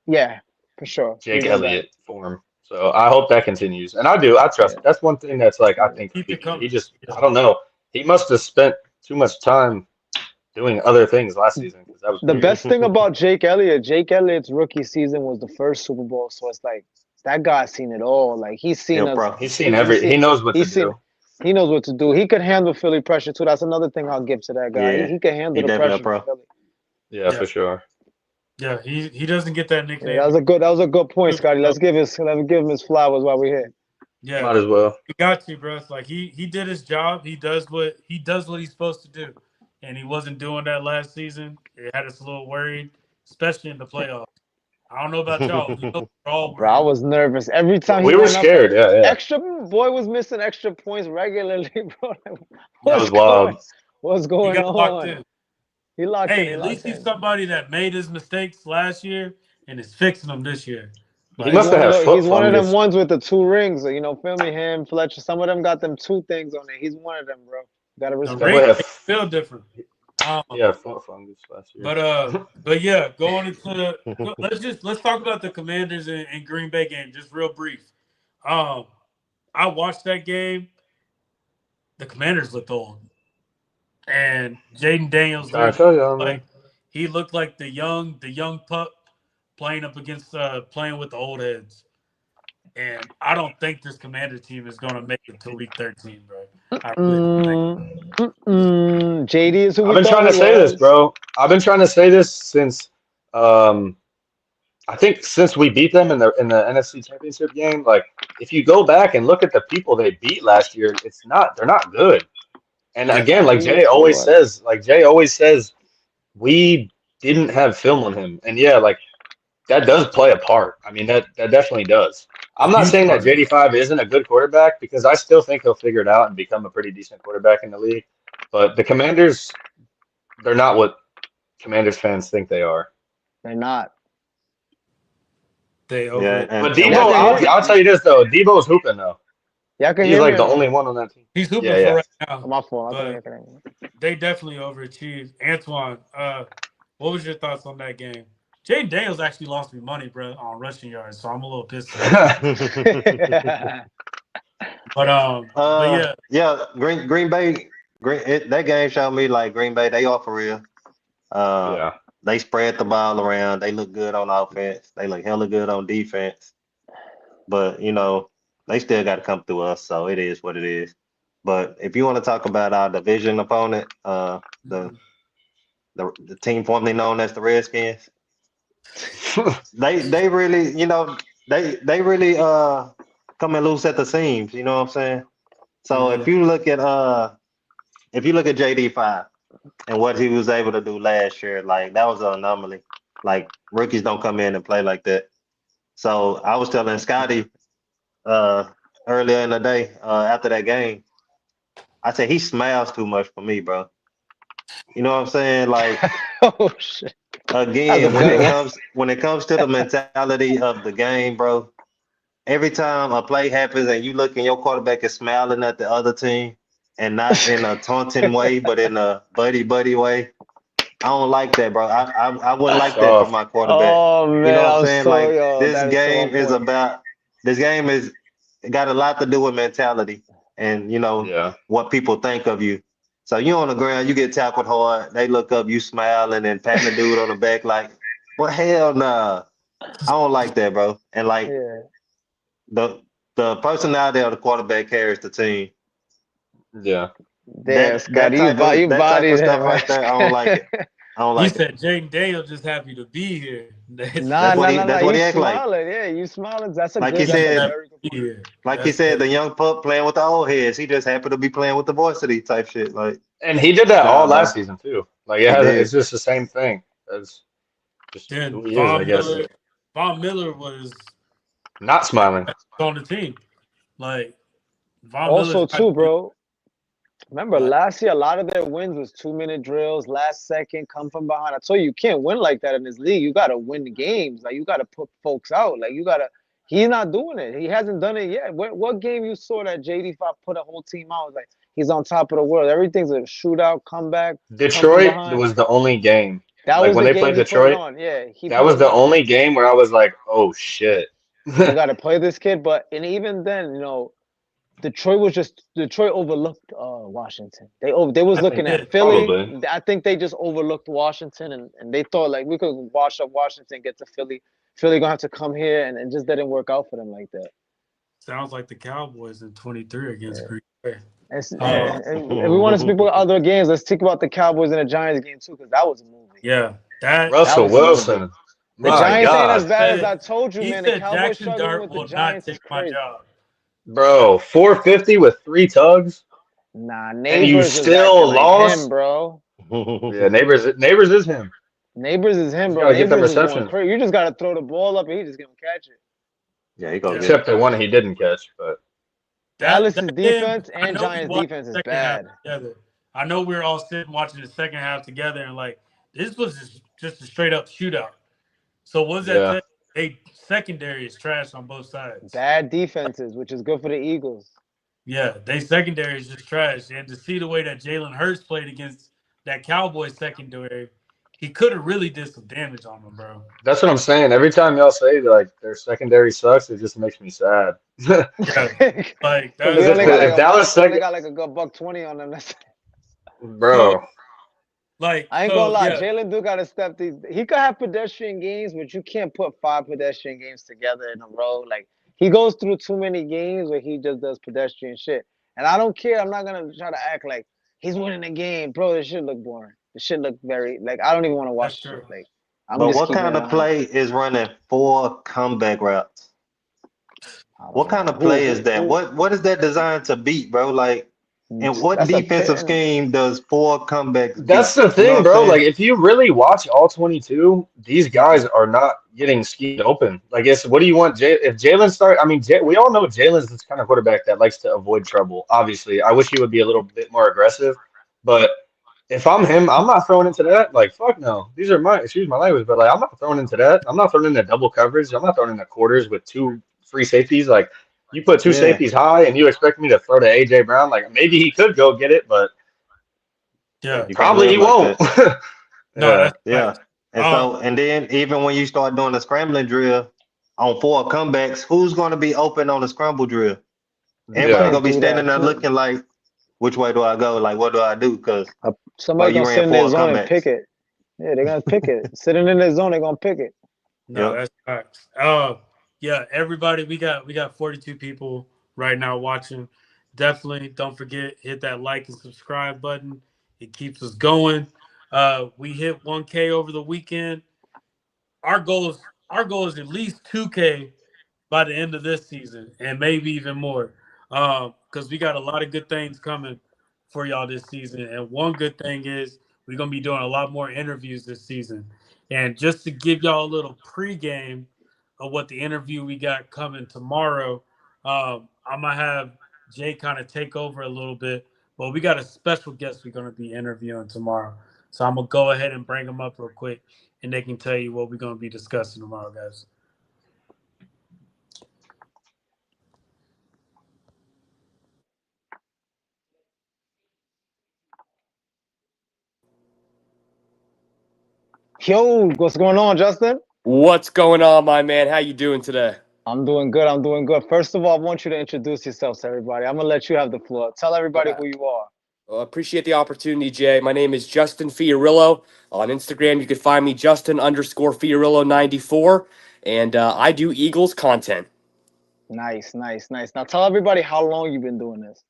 Yeah, for sure. Jake He's been back. Elliott form. So I hope that continues. And I do. I trust. That's one thing that's like I think Keep it coming. he just I don't know. He must have spent too much time doing other things last season because that was The weird. best thing about Jake Elliott's rookie season was the first Super Bowl. So it's like that guy's seen it all. Like he's seen Yeah, us. bro. He's seen he knows what to he's seen- do. He knows what to do. He could handle Philly pressure too. That's another thing I'll give to that guy. Yeah, He can handle he the definitely a pressure. pro. from Philly. Yeah, Yeah. for sure. Yeah, he doesn't get that Yeah, nickname. that was a good point, Scotty. Let's give him his flowers while we're here. Yeah, Might as well. he got you, bro. Like he did his job. He does what he's supposed to do, and he wasn't doing that last season. It had us a little worried, especially in the playoffs. I don't know about y'all. We know we're all Bro, I worried. was nervous every time We he were went up. scared. Yeah. Extra boy was missing extra points regularly, bro. Like, That what's was wild. What's He going got locked on? in. He locked in. Hey, He at locked least he's in. somebody that made his mistakes last year and is fixing them this year. He must have had foot He's one of them fungus. ones with the 2 rings. You know, feel me? Him, Fletcher. Some of them got them 2 things on it. He's one of them, bro. Gotta The respect. That boy ring had- feel different. Yeah, foot fungus last year. But yeah, going into let's talk about the Commanders and Green Bay game, just real brief. I watched that game. The Commanders looked old, and Jaden Daniels Trying to tell y'all, like man. he looked like the young pup playing up against playing with the old heads. And I don't think this Commander team is going to make it to week 13, bro. I really don't think. JD is who we I've been thought trying to he say this, was. bro. I've been trying to say this since I think since we beat them in the NFC Championship game. Like, if you go back and look at the people they beat last year, they're not good. And again, like Jay always says, we didn't have film on him. And yeah, like that does play a part. I mean, that definitely does. I'm not saying that JD5 isn't a good quarterback because I still think he'll figure it out and become a pretty decent quarterback in the league. But the Commanders, they're not what Commanders fans think they are. They're not. They over. Yeah, and But Debo, I'll tell you this though, Debo's hooping though. Y'all can He's hear like me? the only one on that team. He's hooping Yeah, yeah. for right now. Oh, my fault. But- I thought y'all could- They definitely overachieved. Antoine, what was your thoughts on that game? Jaden Daniels actually lost me money, bro, on rushing yards, so I'm a little pissed. But yeah, Green Bay, that game showed me like Green Bay, they are for real. Yeah. They spread the ball around. They look good on offense. They look hella good on defense. But you know, they still got to come through us. So it is what it is. But if you want to talk about our division opponent, the team formerly known as the Redskins, they really, you know, they really coming loose at the seams. You know what I'm saying? So if you look at JD5 and what he was able to do last year, like that was an anomaly. Like rookies don't come in and play like that. So I was telling Scotty earlier in the day after that game, I said he smiles too much for me, bro. You know what I'm saying? Like Oh shit. That's a again, good one. when it comes to the mentality of the game, bro, every time a play happens and you look and your quarterback is smiling at the other team and not in a taunting way, but in a buddy way, I don't like that, bro. I wouldn't like that for Soft. my quarterback. Oh You know man, what I'm I'm saying? so Like yo. That is so on point. this game is got a lot to do with mentality and Yeah. what people think of you. So you on the ground, you get tackled hard, they look up, you smiling and patting the dude on the back like, well, hell nah. I don't like that, bro. And like Yeah. the personality of the quarterback carries the team. Yeah. Damn, Scotty, you That type bodied of stuff him, man. right there, I don't like it. I don't He like it. said Jaden Daniel just happy to be here. Nah, nah, nah, nah. That's what You he act like. smiling. Yeah, you smiling. That's a Like he good. That's a said, very good Be point. here. like he said, the young pup playing with the old heads. He just happened to be playing with the varsity type shit. Like, And he did that all nah, bro. last season too. Like He it's did. just the same thing. It's just Then who he is, I guess. Von Miller was Not smiling. on the team. Like Von Also, Miller's too, bro. Remember Like- last year, a lot of their wins was 2-minute drills, last second, come from behind. I told you, you can't win like that in this league. You got to win the games. Like you got to put folks out. Like you got to. He's not doing it. He hasn't done it yet. What game you saw that JD5 put a whole team out? Like he's on top of the world. Everything's a shootout, comeback. Detroit behind. was the only game. That Like was when the they game played he put it Detroit, on. Yeah, that was the only game where I was like, "Oh shit." You got to play this kid. But and even then, Detroit overlooked Washington. They was looking at Philly. Probably. I think they just overlooked Washington and they thought like we could wash up Washington, get to Philly. Philly gonna have to come here and it just didn't work out for them like that. Sounds like the Cowboys in 23 against Green Bay. And we want to speak about other games. Let's talk about the Cowboys and the Giants game too, because that was a movie. Yeah, that Russell was Wilson. The My Giants ain't as God. bad as I told you, He man. The said Cowboys Jackson struggling Dart with the will not Giants is take my crazy. job. Bro, 450 with 3 tugs. Nah, And Neighbors you is still acting lost? like him, bro. Yeah, neighbors is him. Neighbors is him, He's bro. gotta get them Neighbors is going receptions. crazy. You just gotta throw the ball up and he just gonna catch it. Yeah, he gonna Except the one he didn't catch, but Dallas's That defense game, I and know we Giants watched defense the is second half bad. together. I know we were all sitting watching the second half together and like this was just a straight up shootout. So what does that yeah. tell you? They secondary is trash on both sides. Bad defenses, which is good for the Eagles. Yeah, they secondary is just trash. And to see the way that Jalen Hurts played against that Cowboys secondary, he could have really did some damage on them, bro. That's what I'm saying. Every time y'all say like their secondary sucks, it just makes me sad. Yeah, like Because we that's only got like if Dallas only got like a good $120 on them. bro. like I ain't so, gonna lie, yeah. Jalen do gotta step these. He could have pedestrian games, but you can't put 5 pedestrian games together in a row. Like he goes through too many games where he just does pedestrian shit. And I don't care. I'm not gonna try to act like he's winning the game, bro. This shit look boring. This shit look very like I don't even want to watch That's shit. true. Like I'm But just what keeping kind it of 100. play is running 4 comeback routes? I don't What kind know. of play is that? What is that designed to beat, bro? Like, and what That's a defensive pit- scheme does 4 comebacks That's beat? the You know thing, what bro. I'm Like, saying? if you really watch all 22, these guys are not getting schemed open. Like, what do you want? If Jalen start, I mean, we all know Jalen's this kind of quarterback that likes to avoid trouble. Obviously, I wish he would be a little bit more aggressive. But if I'm him, I'm not throwing into that. Like, fuck no. These are excuse my language, but like, I'm not throwing into that. I'm not throwing into double coverage. I'm not throwing into quarters with 2 free safeties. Like, you put 2 Yeah. safeties high and you expect me to throw to AJ Brown. Like, maybe he could go get it, but. Yeah. You can't Probably he live like won't. that. No, that's Yeah. facts. And so, and then even when you start doing the scrambling drill on 4 comebacks, who's going to be open on the scramble drill? Everybody Yeah. going to be do standing that, there too. looking like, which way do I go? Like, what do I do? Because Somebody you gonna ran sit in their 4 zone and comebacks. pick it. Yeah, they're gonna pick it. Sitting in their zone, they're gonna pick it. No, Yep. that's facts. Yeah, everybody, we got 42 people right now watching. Definitely don't forget, hit that like and subscribe button. It keeps us going. We hit 1K over the weekend. Our goal is at least 2K by the end of this season, and maybe even more. Because we got a lot of good things coming for y'all this season. And one good thing is we're gonna be doing a lot more interviews this season. And just to give y'all a little pregame of what the interview we got coming tomorrow, I'm gonna have Jay kind of take over a little bit, but we got a special guest we're gonna be interviewing tomorrow. So I'm gonna go ahead and bring them up real quick, and they can tell you what we're gonna be discussing tomorrow, guys. Yo, what's going on, Justin? What's going on, my man? How you doing today? I'm doing good. I'm doing good. First of all, I want you to introduce yourself to everybody. I'm gonna let you have the floor. Tell everybody who you are. Well, appreciate the opportunity, Jay. My name is Justin Fiorillo. On Instagram, you can find me Justin_Fiorillo94, and I do Eagles content. Nice, nice, nice. Now tell everybody how long you've been doing this.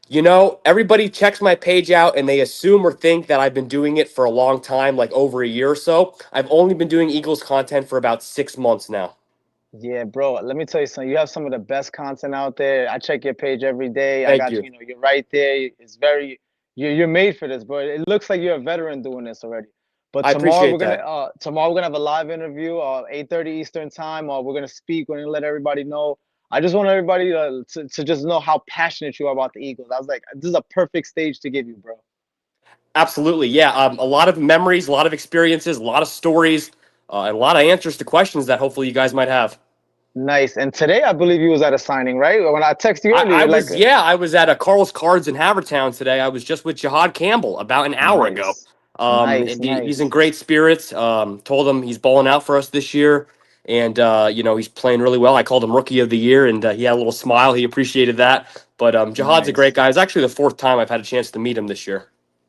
You know, everybody checks my page out and they assume or think that I've been doing it for a long time, like over a year or so. I've only been doing Eagles content for about 6 months now. Yeah, bro. Let me tell you something. You have some of the best content out there. I check your page every day. I Thank got you. you know, you're right there. It's very you're made for this, bro. It looks like you're a veteran doing this already. But I tomorrow we're appreciate gonna tomorrow we're gonna have a live interview, 8:30 Eastern time. We're gonna speak. We're gonna let everybody know. I just want everybody to just know how passionate you are about the Eagles. I was like, this is a perfect stage to give you, bro. Absolutely. Yeah. A lot of memories, a lot of experiences, a lot of stories, and a lot of answers to questions that hopefully you guys might have. Nice. And today I believe you was at a signing, right? When I texted you earlier, I like was, yeah, I was at a Carl's Cards in Havertown today. I was just with Jihad Campbell about an hour ago. nice, nice, And he's in nice. great spirits. Told him he's balling out for us this year, and you know, he's playing really well. I called him Rookie of the Year, and he had a little smile. He appreciated that. But Jihad's a great Nice. guy. It's actually the fourth time I've had a chance to meet him this year.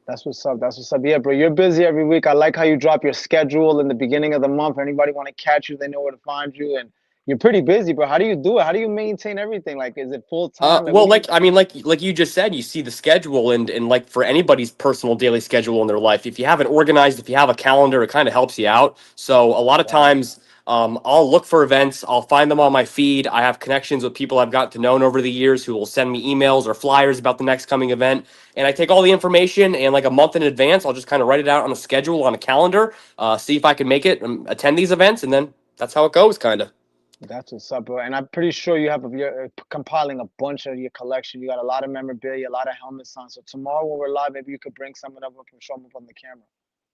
That's what's up. That's what's up. Yeah, bro, you're busy every week. I like how you drop your schedule in the beginning of the month. Anybody want to catch you, they know where to find you. And you're pretty busy, bro. How do you do it? How do you maintain everything? Like, is it full time? Like, Well, what do you? like I mean, like you just said, you see the schedule, and like for anybody's personal daily schedule in their life, if you have it organized, if you have a calendar, it kind of helps you out. So a lot of times, I'll look for events, I'll find them on my feed. I have connections with people I've gotten to know over the years who will send me emails or flyers about the next coming event, and I take all the information and like a month in advance, I'll just kind of write it out on a schedule on a calendar, see if I can make it, attend these events, and then that's how it goes, kind of. That's what's up, bro. And I'm pretty sure you're compiling a bunch of your collection. You got a lot of memorabilia, a lot of helmets on. So tomorrow when we're live, maybe you could bring some of them up and show them up on the camera.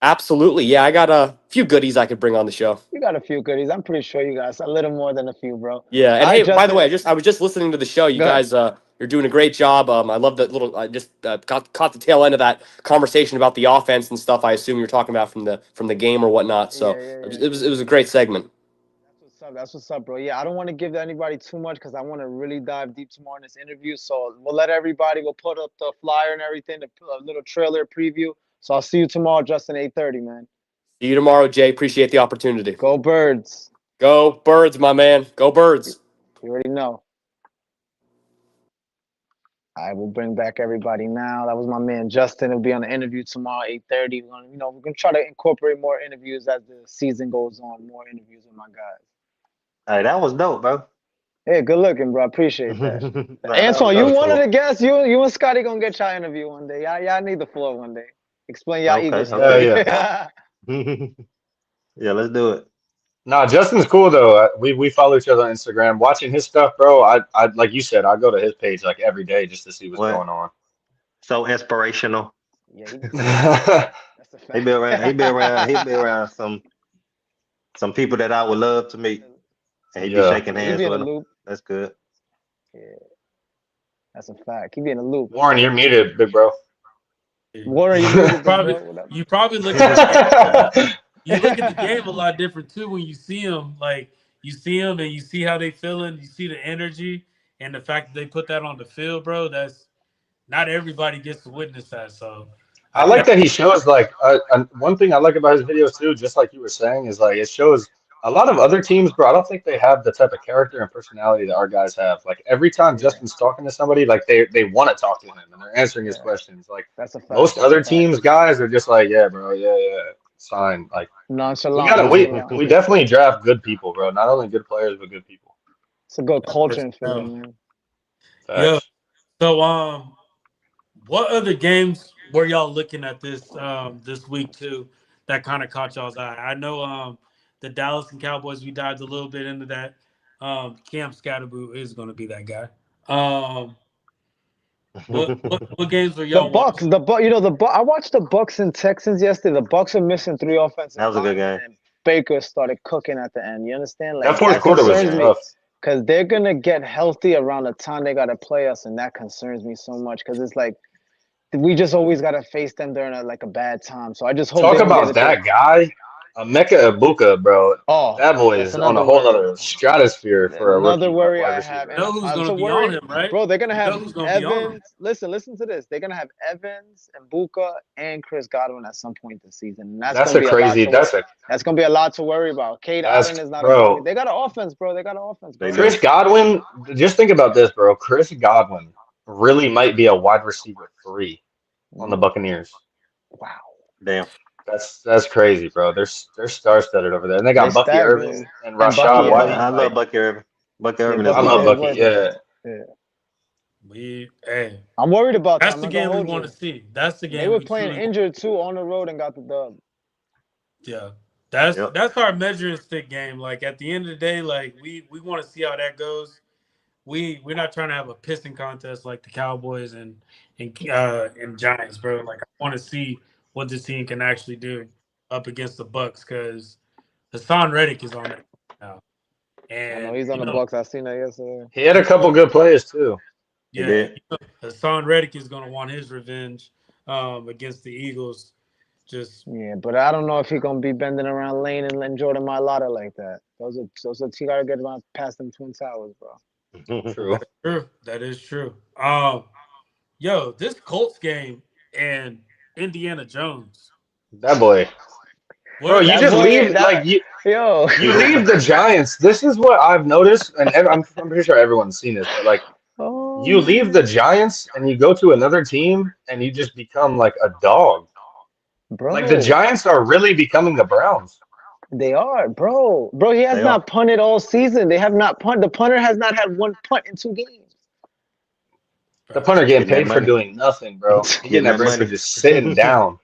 Absolutely, yeah. I got a few goodies I could bring on the show. You got a few goodies. I'm pretty sure you guys a little more than a few, bro. Yeah, All and right, hey, by the Justin. way, I was just listening to the show. You Go ahead. guys, you're doing a great job. I love that little. I just caught the tail end of that conversation about the offense and stuff. I assume you're talking about from the game or whatnot. So Yeah, yeah, yeah. it was a great segment. That's what's up. That's what's up, bro. Yeah, I don't want to give anybody too much because I want to really dive deep tomorrow in this interview. So we'll let everybody. We'll put up the flyer and everything, a little trailer preview. So I'll see you tomorrow, Justin, 8:30, man. See you tomorrow, Jay. Appreciate the opportunity. Go Birds. Go Birds, my man. Go Birds. You already know. I will bring back everybody now. That was my man Justin. He'll be on the interview tomorrow, 8:30. We're gonna try to incorporate more interviews as the season goes on. More interviews with my guys. Hey, that was dope, bro. Hey, good looking, bro. I appreciate that. Nah, Antoine, that you was wanted cool. to guess. You and Scotty gonna get y'all interview one day. Y'all need the floor one day. Explain y'all Okay, Eagles. okay. story. Yeah, let's do it. Nah, Justin's cool though. We follow each other on Instagram. Watching his stuff, bro. I like you said, I go to his page like every day just to see what's What? going on. So inspirational. Yeah, that's a fact. He be around some people that I would love to meet. And he'd be Yeah. shaking He hands be in with the them. loop. That's good. Yeah, that's a fact. He be in the loop. Warren, you're muted, big bro. Warren, you muted, big Probably bro. Whatever. you probably look at you look at the game a lot different too when you see them. Like you see them and you see how they feeling. You see the energy and the fact that they put that on the field, bro. That's not everybody gets to witness that. So I like that he shows like one thing I like about his videos too, just like you were saying, is like it shows a lot of other teams, bro. I don't think they have the type of character and personality that our guys have. Like every time Yeah. Justin's talking to somebody, like they want to talk to him and they're answering his questions. Like That's a fact. most That's other a fact. teams, guys are just like, yeah, bro, yeah, sign. Like Nonchalant. we definitely draft good people, bro. Not only good players, but good people. It's a good culture and feeling, man. yeah. Facts. So what other games were y'all looking at this week too that kind of caught y'all's eye? I know the Dallas and Cowboys, we dived a little bit into that. Cam Scatterboot is going to be that guy. What games were The y'all Bucks, watching? I watched the Bucks and Texans yesterday. The Bucks are missing 3 offensive That was a good linemen, game. and Baker started cooking at the end. You understand? That Like fourth that quarter was concerns me tough. because they're gonna get healthy around the time they gotta play us, and that concerns me so much because it's like we just always gotta face them during a bad time. So I just hope Talk they don't get about it. that guy, Emeka Ibuka, bro. Oh, That boy that's is on another a whole worry. other stratosphere for a Another rookie worry wide I have, receiver. You and know who's I'm gonna so be on worried, him, right? bro. They're gonna You know have who's gonna be on him. Evans. Listen to this. They're gonna have Evans and Buka and Chris Godwin at some point this season, and that's That's gonna a be a lot crazy. to. That's That's gonna be a lot to worry about. Cade Allen is not gonna do it. bro. They got an offense, bro. They got an offense, They bro. do. Chris Godwin. Just think about this, bro. Chris Godwin really might be a wide receiver 3 on the Buccaneers. Wow. Damn. That's crazy, bro. They're star-studded over there, and they They got Bucky stacked, Irving man. and And Bucky, Rashad yeah, White. I love Like, Bucky Irvin. Bucky Yeah, Irvin is I Bucky's love good awesome. Bucky. work. Yeah, Hey, I'm worried about them. that's I'm the not gonna game we hold want to you. see. That's the They game were we playing truly. injured too on the road and got the dub. Yeah, that's Yep. that's our measuring stick game. Like at the end of the day, like we want to see how that goes. We're not trying to have a pissing contest like the Cowboys and Giants, bro. Like I want to see what this team can actually do up against the Bucks because Hassan Reddick is on it now, I know and he's on the Bucks. I seen that yesterday. he had a couple good plays too. He yeah, did. Hassan Reddick is going to want his revenge against the Eagles. Just Yeah, but I don't know if he's gonna be bending around Lane and Jordan Mailata like that. Those are you gotta get around past them Twin Towers, bro. True. true. That is true. Yo, this Colts game and Indiana Jones. That boy, bro. You That just boy- leave that- like you. Yo, You leave the Giants. This is what I've noticed, and I'm pretty sure everyone's seen this. But like, oh, you leave the Giants and you go to another team, and you just become like a dog. bro. Like the Giants are really becoming the Browns. They are, bro. Bro, he has They not are. punted all season. They have not punted. The punter has not had one punt in 2 games. The punter getting Getting that paid for money. doing nothing, bro. He Getting getting that that bread for money. just sitting down.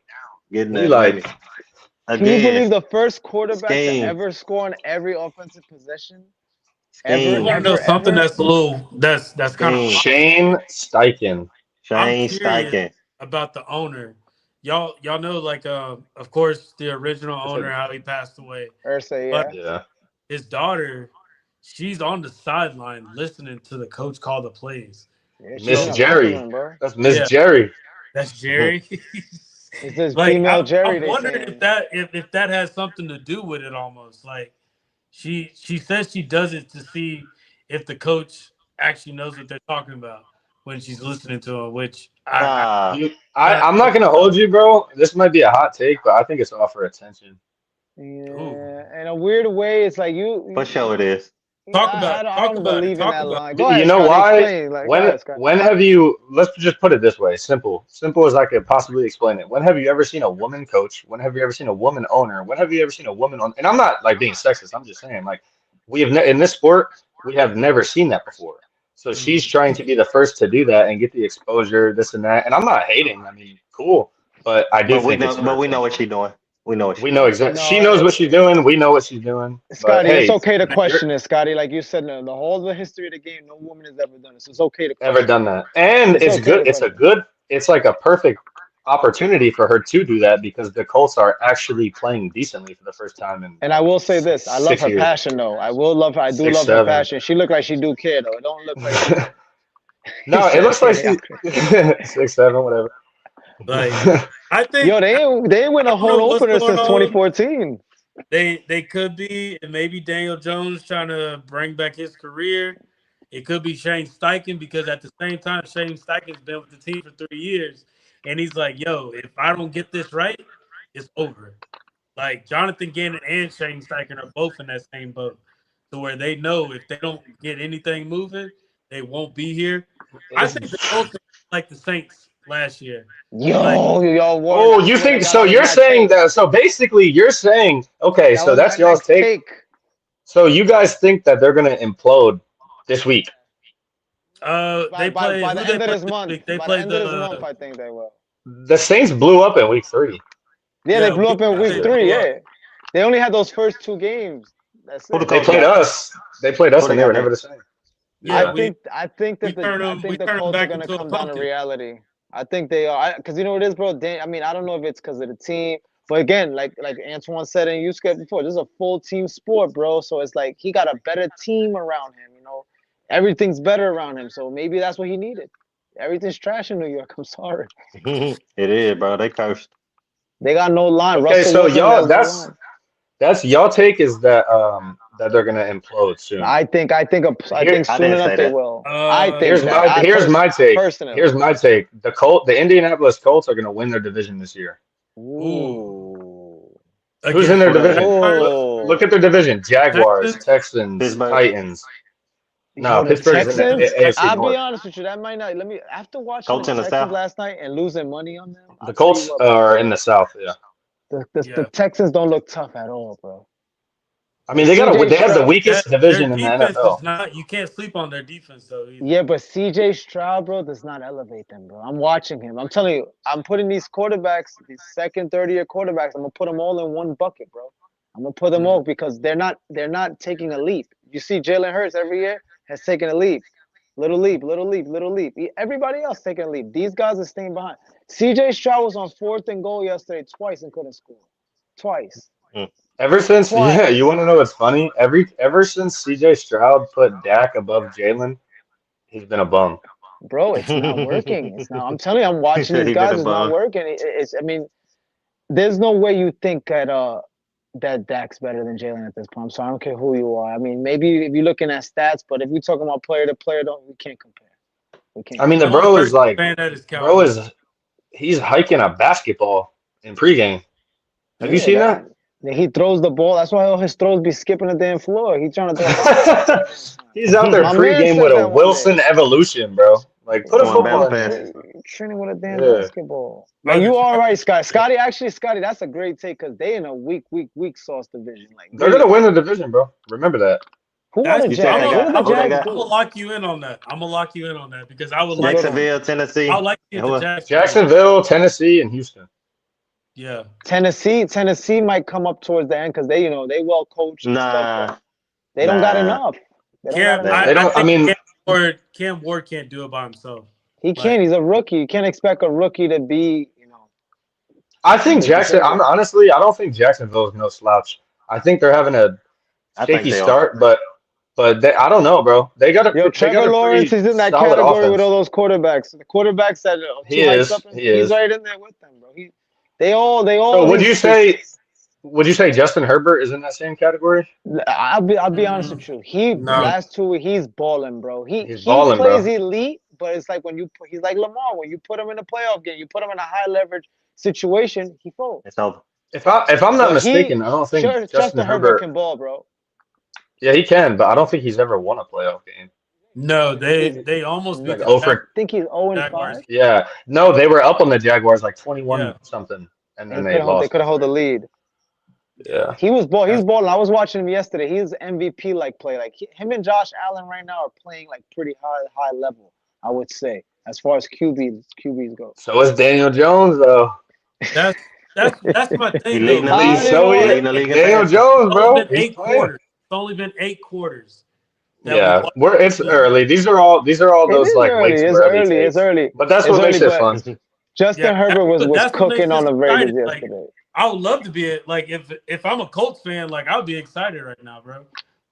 Getting We that like, money. Can you believe Again, the first quarterback Scheme. to ever score on every offensive possession? You Scheme. want to know something ever? that's a little that's kind of Scheme. Shane Steichen. Shane curious. Steichen. about the owner. Y'all know like of course the original owner how he passed away. Ursay, But yeah. Yeah. his daughter, she's on the sideline listening to the coach call the plays. Yeah, she's Miss in a Jerry. locker room, bro. That's Miss Yeah. Jerry. That's Jerry. It's this Like female Jerry. I'm They wondering saying. if that has something to do with it almost. Like she says she does it to see if the coach actually knows what they're talking about when she's listening to him, which Ah, I'm not gonna hold you, bro. This might be a hot take, but I think it's all for attention. Yeah, in a weird way, it's like you. for sure it is. Talk about it. I Talk don't about it. believe in Talk that about line. it. Go ahead, You know Scotty, why? explain. Like, go ahead, Scotty. When have you? Let's just put it this way, simple as I could possibly explain it. When have you ever seen a woman coach? When have you ever seen a woman owner? When have you ever seen a woman on? And I'm not like being sexist. I'm just saying like we have in this sport we have never seen that before. So she's trying to be the first to do that and get the exposure, this and that. And I'm not hating. I mean, cool, but I do But we think know. it's But we know what she's doing. We know what she's we know exactly. No, She knows what she's doing. We know what she's doing. But Scotty, hey, it's okay to question it, Scotty. Like you said, the whole the history of the game, no woman has ever done it. So it's okay to question ever done that, and It's it's okay good. to It's a question. good. It's like a perfect opportunity for her to do that because the Colts are actually playing decently for the first time in. And I will say this: I love 6 her years. passion, though. I will love her. I do 6, love her 7. passion. She look like she do care, though. It don't look like. No, it looks like she 6, 7, whatever. Like I think Yo, they ain't win a don't know home what's opener going since on. 2014. they could be, and maybe Daniel Jones trying to bring back his career. It could be Shane Steichen because at the same time, Shane Steichen's been with the team for 3 years, and he's like, "Yo, if I don't get this right, it's over." Like Jonathan Gannon and Shane Steichen are both in that same boat, to where they know if they don't get anything moving, they won't be here. I think the Colts are like the Saints last year. Yo, y'all. Oh, you think so? You're saying that? So basically, you're saying okay. So that's y'all's take. So you guys think that they're gonna implode this week? They play by who the they end of play this month. week? They By play the end of this month, I think they will. The Saints blew up in week 3. Yeah, Yeah, they blew up in we- week they 3. blew up. Yeah, they only had those first 2 games. That's Who the it. They Colts played got? us. They played us, Who and they they were got never the same. Yeah. I think that we turn I them think the back Colts are gonna into a come down to pumpkin. reality. I think they are, because you know what it is, bro. I mean, I don't know if it's because of the team, but again, like Antoine said and you said before, this is a full team sport, bro. So it's like he got a better team around him. You know, everything's better around him. So maybe that's what he needed. Everything's trash in New York. I'm sorry, It is, bro. They cursed. they got no line. Okay, Russell so Wilson y'all, has no line. that's y'all take is that that they're gonna implode soon. I think Here- soon didn't enough say they that. will. I think Here's that. here's my take. Personally. Here's my take. The Indianapolis Colts are gonna win their division this year. Ooh. Who's in their Against- division? Oh. Look at their division: Jaguars, Texans, Pittsburgh. Titans. No, Yo, the Pittsburgh is in the Texans. AFC I'll North. be honest with you. That might not. Let me. After watching Colts the in the Texans South. last night and losing money on them, The Colts I'll tell you what, are in the South. Yeah, the Texans don't look tough at all, bro. I mean they CJ have the Stroud- weakest division in the defense NFL. is not. You can't sleep on their defense though. Either. Yeah, but CJ Stroud, bro, does not elevate them, bro. I'm watching him. I'm telling you, I'm putting these quarterbacks, these second, third-year quarterbacks. I'm gonna put them all in one bucket, bro. I'm gonna put them all because they're not taking a leap. You see, Jalen Hurts every year has taken a leap. Little leap, little leap, little leap. Everybody else taking a leap. These guys are staying behind. CJ Stroud was on 4th and goal yesterday twice and couldn't score. Twice. Ever since, Twice. yeah, you want to know what's funny? Ever since CJ Stroud put Dak above Jalen, he's been a bum. Bro, it's not working. It's not. I'm telling you, I'm watching these He guys. been a It's not bum. working. It's. I mean, there's no way you think that Dak's better than Jalen at this point. So I don't care who you are. I mean, maybe if you're looking at stats, but if you're talking about player to player, we can't compare. We can't. I mean, the The only bro is person like, saying that is bro Calvin. he's hiking a basketball in pregame. Have you seen that? He throws the ball. That's why all his throws be skipping the damn floor. He's trying to throw. He's out there My man pregame said with a that one Wilson day. evolution, bro. Like, put a Going football in back there. Training with a damn Yeah. basketball. Man, you all right, Scotty? Scotty, that's a great take because they in a weak sauce division. Like They're gonna win the division, bro. Remember that. Who are the You said Jags? they What got- did the who they Jags got? I'm do? gonna lock you in on that. I'm gonna lock you in on that because I would So like. Jacksonville, Tennessee. I would like to And get who the else? Jacksonville. Jacksonville, Tennessee, and Houston. Yeah. Tennessee might come up towards the end because they well coached. and stuff, Nah. but they don't got Nah. enough. They don't got Cam, enough. They don't- I mean- Cam Ward can't do it by himself. He can't. He's a rookie. You can't expect a rookie to be, I think I'm honestly, I don't think Jacksonville is no slouch. I think they're having a I think shaky they are. start, but I don't know, bro. They got a Trevor Lawrence is in that solid category offense. with all those quarterbacks. The quarterbacks that He too hyped is, up, he he's is. right in there with them, bro. They all. So would you say Justin Herbert is in that same category? I'll be honest with you. No. Last 2 weeks he's balling, bro. He balling, plays bro. elite, but it's like he's like Lamar. When you put him in a playoff game, you put him in a high leverage situation, he folds. It's over. If I'm not But mistaken, I don't think Justin Herbert can ball, bro. Yeah, he can, but I don't think he's ever won a playoff game. No, they almost beat Like the over. I think he's 0-5. Jaguars. Yeah, no, they were up on the Jaguars like 21 something, and then they lost. They could have held the lead. Yeah, He was balling. I was watching him yesterday. He's MVP like play. Like him and Josh Allen right now are playing like pretty high level, I would say, as far as QBs go. so is Daniel Jones though. That's my He thing. leading the though. league. So He is leading the league in Daniel passing. Jones, It's bro. only been He's 8 playing. quarters. It's only been 8 quarters. that Yeah, we watched. it's early. These are all those like way too early takes. It's early. But that's It's what makes early, it but fun. Justin Herbert was that's what makes cooking on this the Raiders exciting. Like, yesterday. I would love to be like if I'm a Colts fan, like I would be excited right now, bro.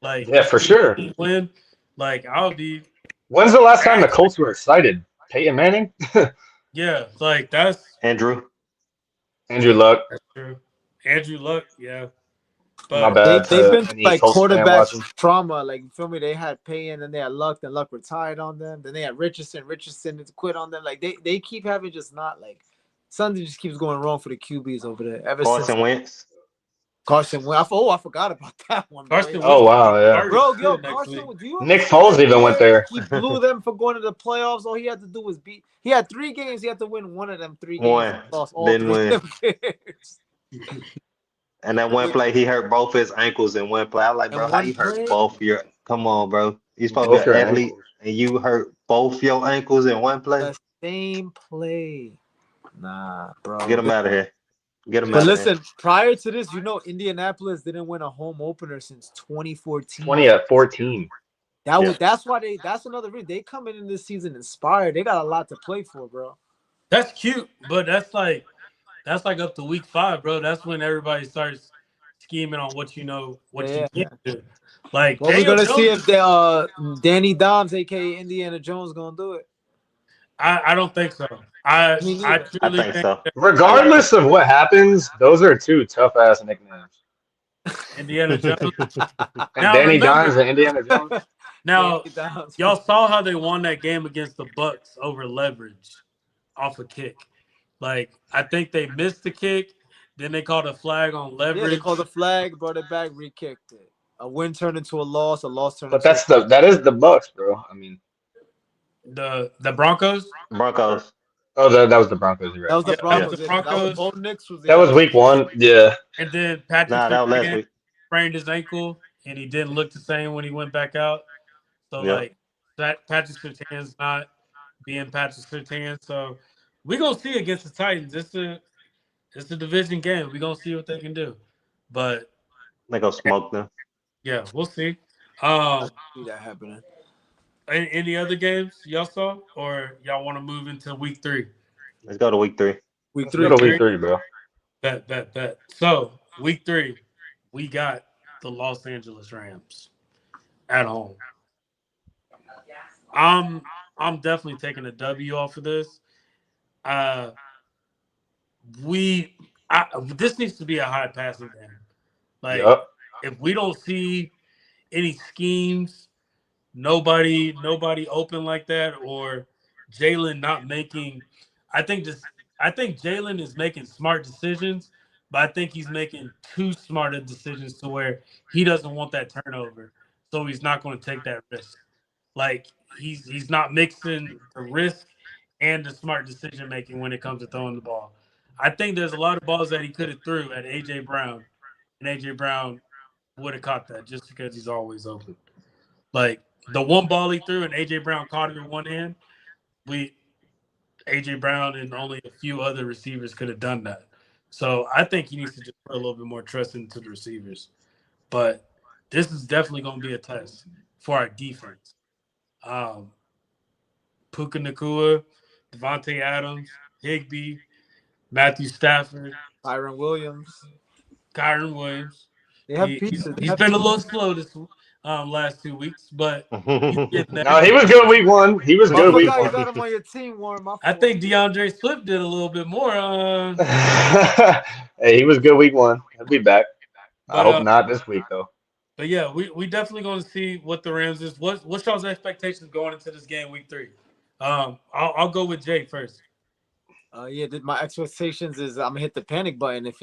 Like Yeah, for sure. Win, like I would be. When's the last time the Colts were excited? Peyton Manning? Yeah, like that's Andrew Luck. That's true. Andrew Luck, yeah. My But bad. They've been any like Colts fan quarterback watching. trauma. Like you feel me? They had Payton, then they had Luck, then Luck retired on them. Then they had Richardson quit on them. Like they keep having just not like something just keeps going wrong for the QBs over there. Ever Carson since Wentz. Carson Wentz. I forgot about that one. Bro. Carson Oh wow, yeah. Bro, yo, Next Carson, week. do you Nick understand Foles even went there. He blew them for going to the playoffs. All he had to do was beat. He had 3 games. He had to win one of them 3 games. One. He lost all Didn't 3 of win. them games. And that one play, he hurt both his ankles in one play. I was like, bro, In how one you hurt play? both your? Come on, bro. You supposed Both to be your an athlete, ankles. and you hurt both your ankles in one play. The same play. Nah, bro. Get him out of here. Get him But out listen, prior to this, Indianapolis didn't win a home opener since 2014. 20 at 14. That's why that's another reason they coming in this season inspired. They got a lot to play for, bro. That's cute, but that's like up to week 5, bro. That's when everybody starts scheming on what you Yeah. can't do. Like Well, we're Daniel gonna see Jones, if the Danny Doms, aka Indiana Jones, gonna do it. I don't think so. I Me neither. I truly think think so. that Regardless of what happens, those are two tough ass nicknames. Indiana Jones. And Now Danny remember, Dimes and Indiana Jones. now Danny Doms. y'all saw how they won that game against the Bucks over leverage off a kick. Like I think they missed the kick, then they called a flag on Yeah, they leverage. called the flag, brought it back, re-kicked it. A win turned into a loss turned But into that is the Bucks, bro. I mean, The Broncos. Broncos. oh, that was the Broncos. You're that right. was the Yeah, My bad. it was Broncos. the That was Broncos. Bo Nix was That was week 1. Yeah. And then Patrick Nah, that was last Surtain week. sprained his ankle, and he didn't look the same when he went back out. So Yep. like that Patrick Surtain's not being Patrick Surtain. So we're gonna see against the Titans. It's a division game. We're gonna see what they can do. But They go smoke them. yeah, we'll see. I see that happening. Any other games y'all saw, or y'all want to move into week 3? Let's go to week 3. Week Let's 3. Go to week 3, bro. Bet. So week 3, we got the Los Angeles Rams at home. I'm definitely taking a W off of this. This needs to be a high passing game. Like Yup. if we don't see any schemes, nobody open like that, or Jalen not making. I think Jalen is making smart decisions, but I think he's making too smart of decisions to where he doesn't want that turnover, so he's not going to take that risk. Like he's not mixing the risk and the smart decision making when it comes to throwing the ball. I think there's a lot of balls that he could have threw at AJ Brown, and AJ Brown would have caught that just because he's always open. Like the one ball he threw and AJ Brown caught it in one hand, AJ Brown and only a few other receivers could have done that. So I think he needs to just put a little bit more trust into the receivers. But this is definitely going to be a test for our defense. Puka Nacua, Devontae Adams, Higbee, Matthew Stafford, Kyron Williams. Kyron Williams. They have pieces. He's been a little slow this last 2 weeks, but he's getting there. No, he was good week 1. He was good week You 1. got him on your team, Warren. I think DeAndre Swift did a little bit more. Hey, he was good week 1. He'll be back. I hope not this week though. But yeah, we definitely going to see what the Rams is. What's y'all's expectations going into this game week 3? I'll go with Jay first. My expectations is I'm gonna hit the panic button if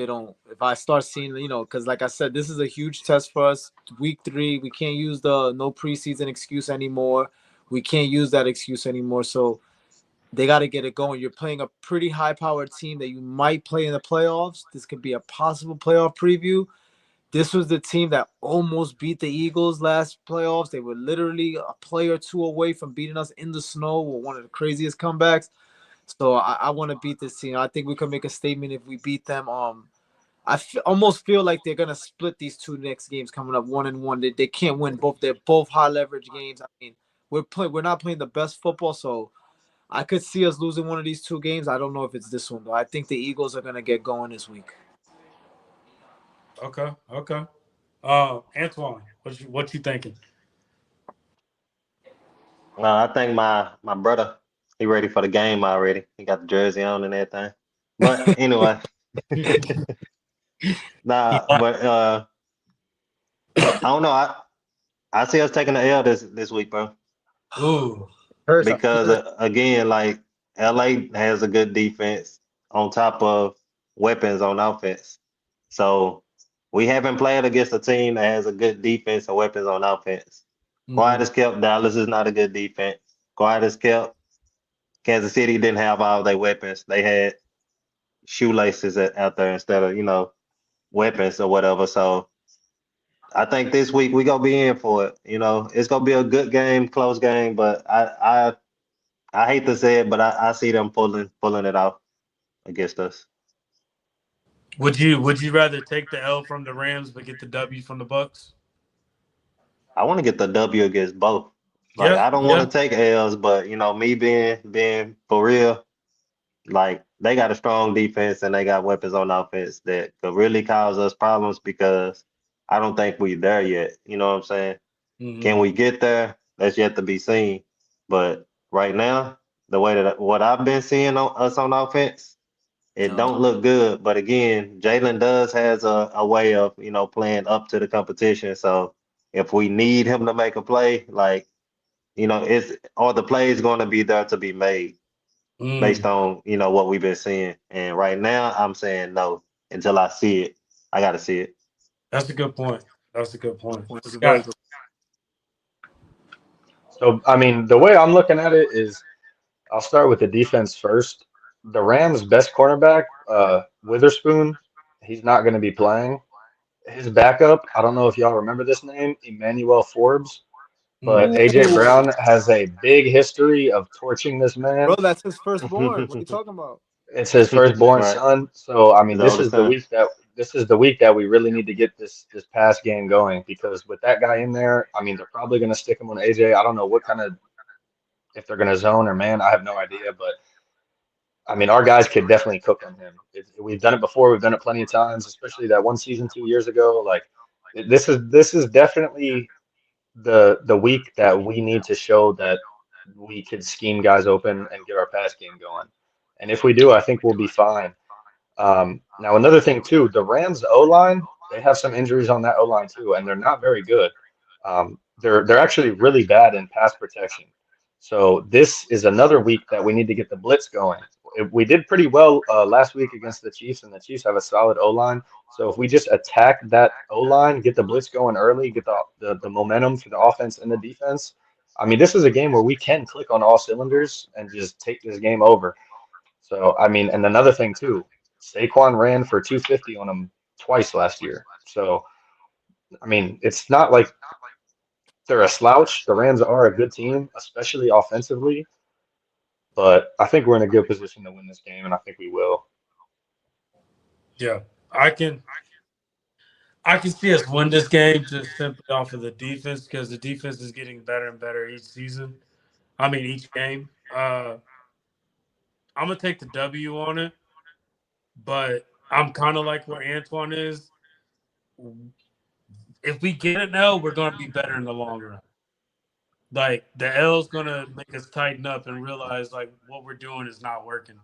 I start seeing, because like I said, this is a huge test for us. Week 3, we can't use the no preseason excuse anymore. We can't use that excuse anymore. So they got to get it going. You're playing a pretty high-powered team that you might play in the playoffs. This could be a possible playoff preview. This was the team that almost beat the Eagles last playoffs. They were literally a play or two away from beating us in the snow with one of the craziest comebacks. So I want to beat this team. I think we can make a statement if we beat them. I almost feel like they're gonna split these 2 next games coming up 1-1. They can't win both. They're both high leverage games. I mean, we're not playing the best football, so I could see us losing one of these 2 games. I don't know if it's this one though. I think the Eagles are gonna get going this week. Okay. Antoine, what you thinking? I think my brother, he ready for the game already. He got the jersey on and everything. But anyway, I don't know. I see us taking the L this week, bro. Ooh. Because again, like LA has a good defense on top of weapons on offense. So we haven't played against a team that has a good defense and weapons on offense. Quiet as kept, Dallas is not a good defense. Quiet as kept, Kansas City didn't have all their weapons. They had shoelaces out there instead of, weapons or whatever. So I think this week we gonna be in for it. It's gonna be a good game, close game, but I hate to say it, but I see them pulling it off against us. Would you rather take the L from the Rams but get the W from the Bucks? I want to get the W against both. Like Yeah, I don't want yeah. to take L's, but me being for real, like they got a strong defense and they got weapons on offense that could really cause us problems because I don't think we're there yet. You know what I'm saying? Mhm. Can we get there? That's yet to be seen. But right now, the way that what I've been seeing on us on offense, it No. don't look good. But again, Jalen does has a way of playing up to the competition. So if we need him to make a play, like it's are the plays going to be there to be made based Mm. on what we've been seeing. And right now, I'm saying no until I see it. I got to see it. That's a good point. That's a good point. That's a very Scott. good. So, I mean, the way I'm looking at it is I'll start with the defense first. The Rams' best cornerback, Witherspoon, he's not going to be playing. His backup, I don't know if y'all remember this name, Emmanuel Forbes, but Mm. AJ Ooh, Brown has a big history of torching this bro, man. that's his firstborn. What are you talking about? It's his firstborn Right, son. So I mean, his oldest son. this is the week that we really need to get this pass game going because with that guy in there, I mean, they're probably going to stick him on AJ. I don't know what kind of if they're going to zone or man, I have no idea, but I mean, our guys could definitely cook on him. We've done it before. We've done it plenty of times, especially that one season 2 years ago. Like this is definitely the week that we need to show that we could scheme guys open and get our pass game going. And if we do, I think we'll be fine. Now another thing too, the Rams O line, they have some injuries on that O line too, and they're not very good. They're actually really bad in pass protection. So this is another week that we need to get the blitz going. We did pretty well last week against the Chiefs, and the Chiefs have a solid O line. So if we just attack that O line, get the blitz going early, get the momentum for the offense and the defense. I mean, this is a game where we can click on all cylinders and just take this game over. So I mean, and another thing too, Saquon ran for 250 on him twice last year. So I mean, it's not like they're a slouch. The Rams are a good team, especially offensively. But I think we're in a good position to win this game, and I think we will. Yeah. I can see us win this game just simply off of the defense because the defense is getting better and better each season. I mean each game. I'm gonna take the W on it, but I'm kind of like where Antoine is. If we get it now, we're gonna be better in the long run. Like the L's gonna make us tighten up and realize like what we're doing is not working,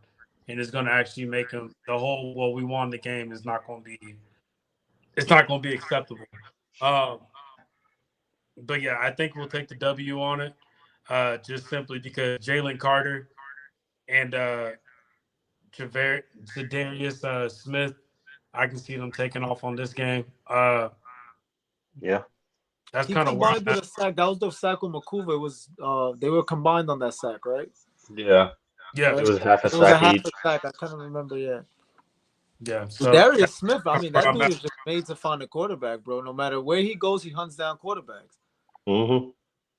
and it's gonna actually make them the whole what we want in the game is not gonna be acceptable. Um, but yeah, I think we'll take the W on it, just simply because Jalen Carter and Zadarius Smith, I can see them taking off on this game. Yeah. That's He kind of where combined I'm with at. a sack. That was the sack with Makuva. It was they were combined on that sack, right? Yeah, Yeah, it Right. was half a It was a sack half a each. sack. I couldn't remember. Yeah. yeah. So Darius Smith. I that's mean, where that I'm dude at. is just made to find a quarterback, bro. No matter where he goes, he hunts down quarterbacks. Hmm.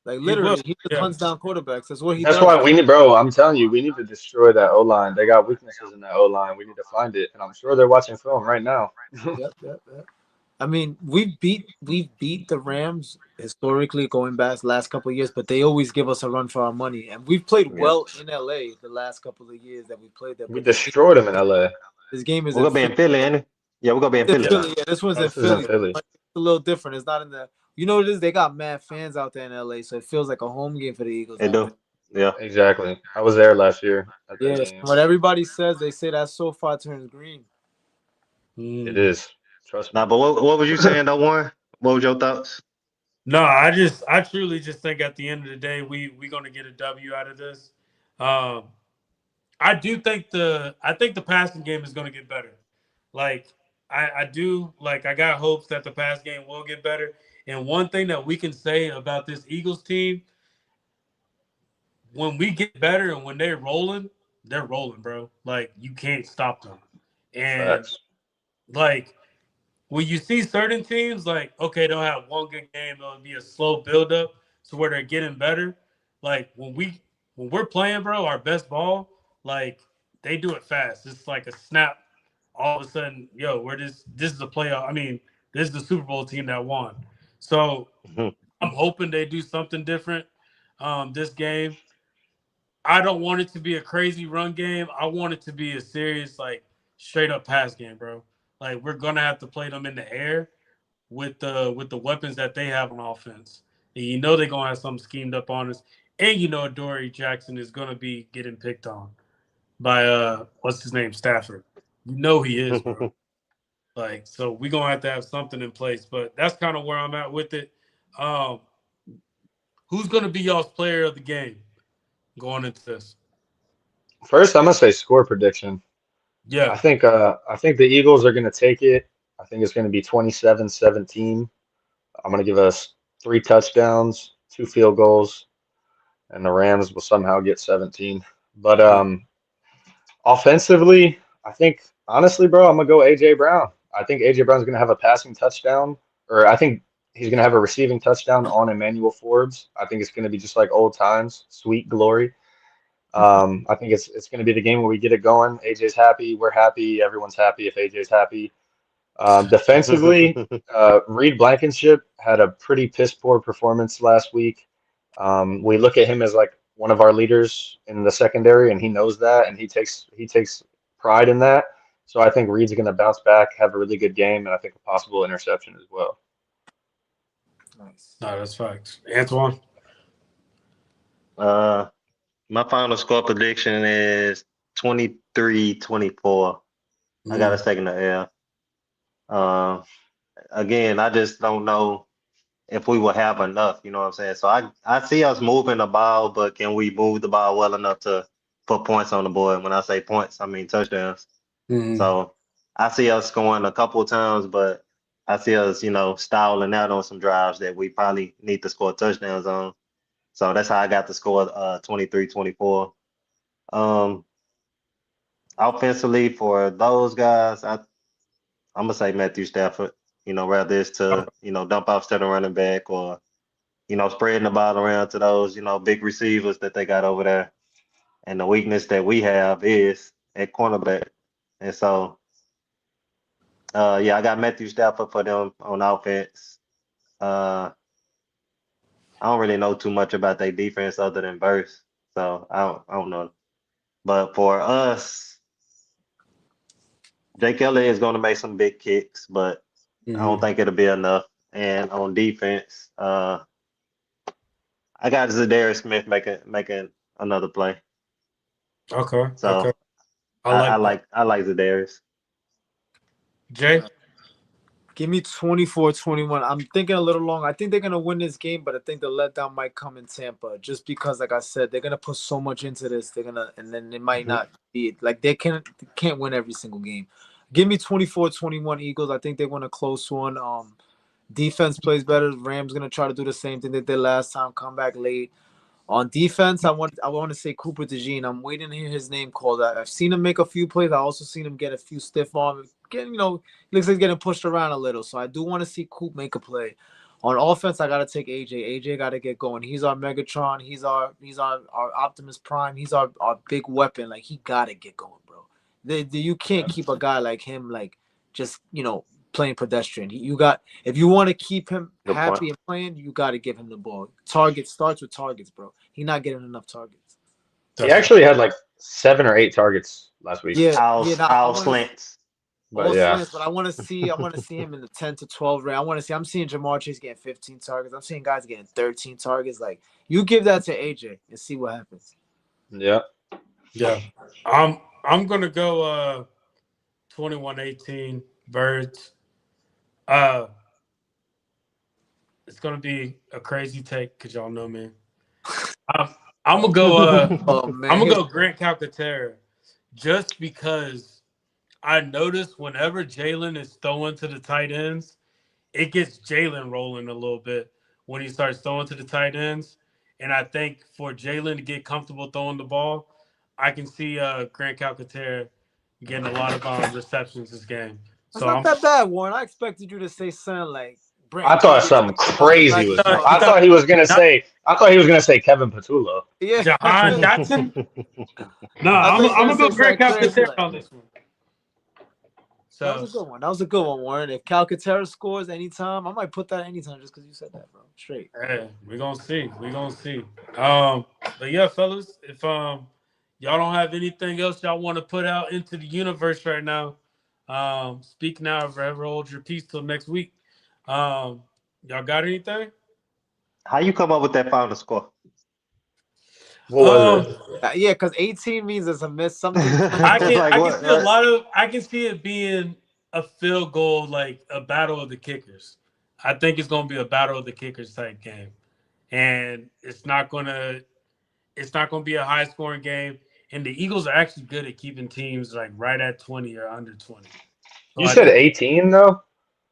Like He will. literally, he just Yeah. hunts down quarterbacks. That's what he That's does. why we need, bro. I'm telling you, we need to destroy that O line. They got weaknesses in that O line. We need to find it, and I'm sure they're watching film right now. Yep. I mean, we've beat the Rams historically going back last couple of years, but they always give us a run for our money, and we've played Yeah. well in LA the last couple of years that we played there. We But destroyed them in LA. this game is We're in gonna be Philly. in Philly, ain't it? Yeah, we're gonna be in It's in Philly Yeah, now. Philly. Yeah, this one's no, in this is in Philly. Philly. It's a little different. It's not in the. You know what it is? They got mad fans out there in LA, so it feels like a home game for the Eagles They out there. do. Yeah. Exactly. I was there last year at that Yeah, game. what everybody says, they say that so far turns green. It Mm. is. Trust Now, me. but what was you saying though, Warren? What was your thoughts? No, I truly just think at the end of the day we gonna get a W out of this. Um, I think the passing game is gonna get better. Like I do like I got hopes that the pass game will get better. And one thing that we can say about this Eagles team, when we get better and when they're rolling, bro. Like you can't stop them. And Facts. like when you see certain teams, like okay, they'll have one good game, it'll be a slow buildup to where they're getting better. Like when we're playing, bro, our best ball, like they do it fast. It's like a snap. All of a sudden, yo, we're this is a playoff. I mean, this is the Super Bowl team that won. So Mhm. I'm hoping they do something different this game. I don't want it to be a crazy run game. I want it to be a serious, like, straight up pass game, bro. Like, we're gonna have to play them in the air with the weapons that they have on offense. And you know they're gonna have something schemed up on us. And you know Dory Jackson is gonna be getting picked on by what's his name, Stafford. You know he is, bro. Like, so we're gonna have to have something in place. But that's kind of where I'm at with it. Who's gonna be y'all's player of the game going into this? First, I'm gonna say score prediction. Yeah. I think the Eagles are gonna take it. I think it's gonna be 27-17. I'm gonna give us 3 touchdowns, 2 field goals, and the Rams will somehow get 17. But offensively, I think honestly, bro, I'm gonna go AJ Brown. I think AJ Brown's gonna have a passing touchdown, or I think he's gonna have a receiving touchdown on Emmanuel Forbes. I think it's gonna be just like old times, sweet glory. I think it's gonna be the game where we get it going. AJ's happy, we're happy, everyone's happy if AJ's happy. Defensively, Reed Blankenship had a pretty piss poor performance last week. We look at him as like one of our leaders in the secondary, and he knows that, and he takes pride in that. So I think Reed's going to bounce back, have a really good game, and I think a possible interception as well. Nice. No, that's facts. Antoine? My final score prediction is 23-24. I got us taking the L. Again, I just don't know if we will have enough, you know what I'm saying? So I see us moving the ball, but can we move the ball well enough to put points on the board? When I say points, I mean touchdowns. So I see us scoring a couple of times, but I see us, stalling out on some drives that we probably need to score touchdowns on. So that's how I got the score 23-24. Offensively for those guys, I'm gonna say Matthew Stafford. Rather it's to dump off to the running back or spreading the ball around to those big receivers that they got over there. And the weakness that we have is at cornerback. And so, I got Matthew Stafford for them on offense. I don't really know too much about their defense other than Burst, so I don't know. But for us, Jake Elliott is going to make some big kicks, but I don't think it'll be enough. And on defense, I got Zadarius Smith making another play. Okay. So okay. I like Zadarius. Jay? Give me 24-21. I'm thinking a little long. I think they're gonna win this game, but I think the letdown might come in Tampa, just because, like I said, they're gonna put so much into this. And then it might not be like they can't win every single game. Give me 24-21 Eagles. I think they win a close one. Defense plays better. Rams gonna try to do the same thing they did last time, come back late. On defense, I want to say Cooper DeJean. I'm waiting to hear his name called. I've seen him make a few plays. I also seen him get a few stiff arms. He looks like he's getting pushed around a little. So I do want to see Coop make a play. On offense, I gotta take AJ. AJ gotta get going. He's our Megatron. He's our Optimus Prime. He's our big weapon. Like, he gotta get going, bro. You can't keep a guy like him just playing pedestrian. If you want to keep him happy and playing, you got to give him the ball. Target starts with targets, bro. He's not getting enough targets. He actually had like 7 or 8 targets last week. All slants. But yeah, slants, but I want to see him in the 10 to 12 range. I'm seeing Jamar Chase getting 15 targets. I'm seeing guys getting 13 targets. Like, you give that to AJ and see what happens. Yeah. I'm gonna go 21-18 Birds. It's gonna be a crazy take because y'all know me. I'm gonna go. I'm gonna go Grant Calcaterra, just because I notice whenever Jalen is throwing to the tight ends, it gets Jalen rolling a little bit when he starts throwing to the tight ends. And I think for Jalen to get comfortable throwing the ball, I can see Grant Calcaterra getting a lot of receptions this game. That's not that bad, Warren. I expected you to say something like I thought something crazy was. I thought he was gonna say Kevin Patullo. Yeah, Jahan Jackson. No, I'm gonna go Grant Calcaterra on this one. That was a good one. That was a good one, Warren. If Calcaterra scores anytime, I might put that anytime just because you said that, bro. Straight. Hey, we're gonna see. We're gonna see. But yeah, fellas, if y'all don't have anything else y'all want to put out into the universe right now, speak now or forever hold your peace till next week. Y'all got anything? How you come up with that final score? What was it? Yeah, because 18 means there's a miss. Something. I can Like I what, can see a right? lot of I can see it being a field goal, like a battle of the kickers. I think it's gonna be a battle of the kickers type game. And it's not gonna be a high scoring game. And the Eagles are actually good at keeping teams like right at 20 or under 20. So You I said think 18 though.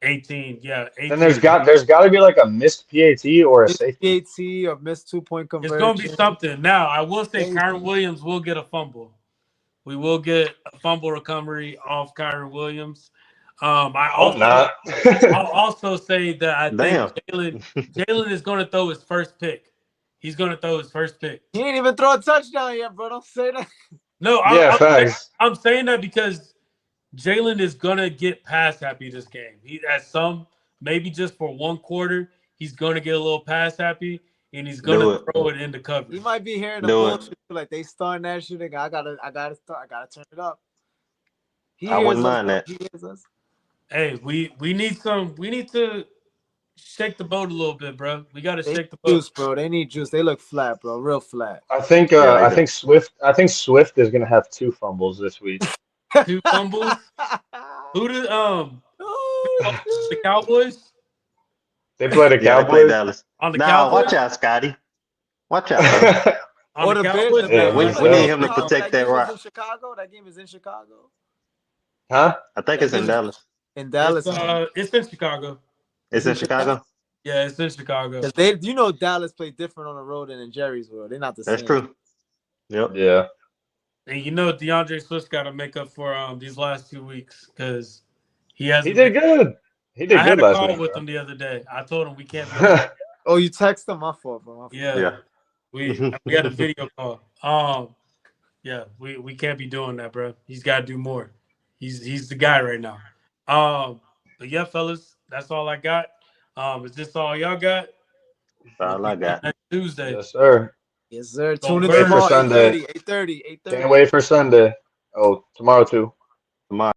18, yeah, 18. Then there's got to be like a missed PAT or a safety. PAT or missed 2-point It's conversion. gonna be something. Now I will say Kyron Williams will get a fumble. We will get a fumble recovery off Kyron Williams. Hope not. I'll also say that I Damn. think Jalen is going to throw his first pick. He's going to throw his first pick. He ain't even throw a touchdown yet, bro. Don't say that. No, Yeah, facts. I'm saying that because Jalen is going to get pass happy this game. He at some maybe just for one quarter, he's going to get a little pass happy and he's going to throw it into coverage. He might be hearing the Do bullshit like they starting that shit. I gotta turn it up. I wouldn't mind that. He hears us. Hey, we need to shake the boat a little bit, bro. We got to They shake the need boat. juice, bro. They need juice. They look flat, bro. Real flat. I think Yeah, they I do. think Swift is gonna have 2 fumbles this week. 2 fumbles. Who did the Cowboys? They play the Yeah, they play Cowboys. Dallas. On the Nah, Cowboys? watch out, Scotty. Watch out, bro. On Or the the Cowboys? Bears. Yeah, we need him to protect that game rock. is in Chicago. That game is in Chicago. Huh? I think it's in Dallas. In Dallas. It's in Chicago. It's in Chicago? Yeah, it's in Chicago. Because Dallas play different on the road than in Jerry's world. They're not the That's same. true. Yep. Yeah. And DeAndre Swift's got to make up for these last 2 weeks because he He did good. He did I had good a last call week. with bro. him the other day. I told him we can't. Be Oh, you text them? My fault, bro. My fault. yeah, we had a video call. Yeah, we can't be doing that, bro. He's got to do more. He's the guy right now. But yeah, fellas, that's all I got. Is this all y'all got? That's all I got. Next Tuesday. Yes, sir. Yes, sir. Don't Tune in wait for tomorrow. Sunday. 8:30. 8:30. Can't wait for Sunday. Oh, tomorrow too. Tomorrow.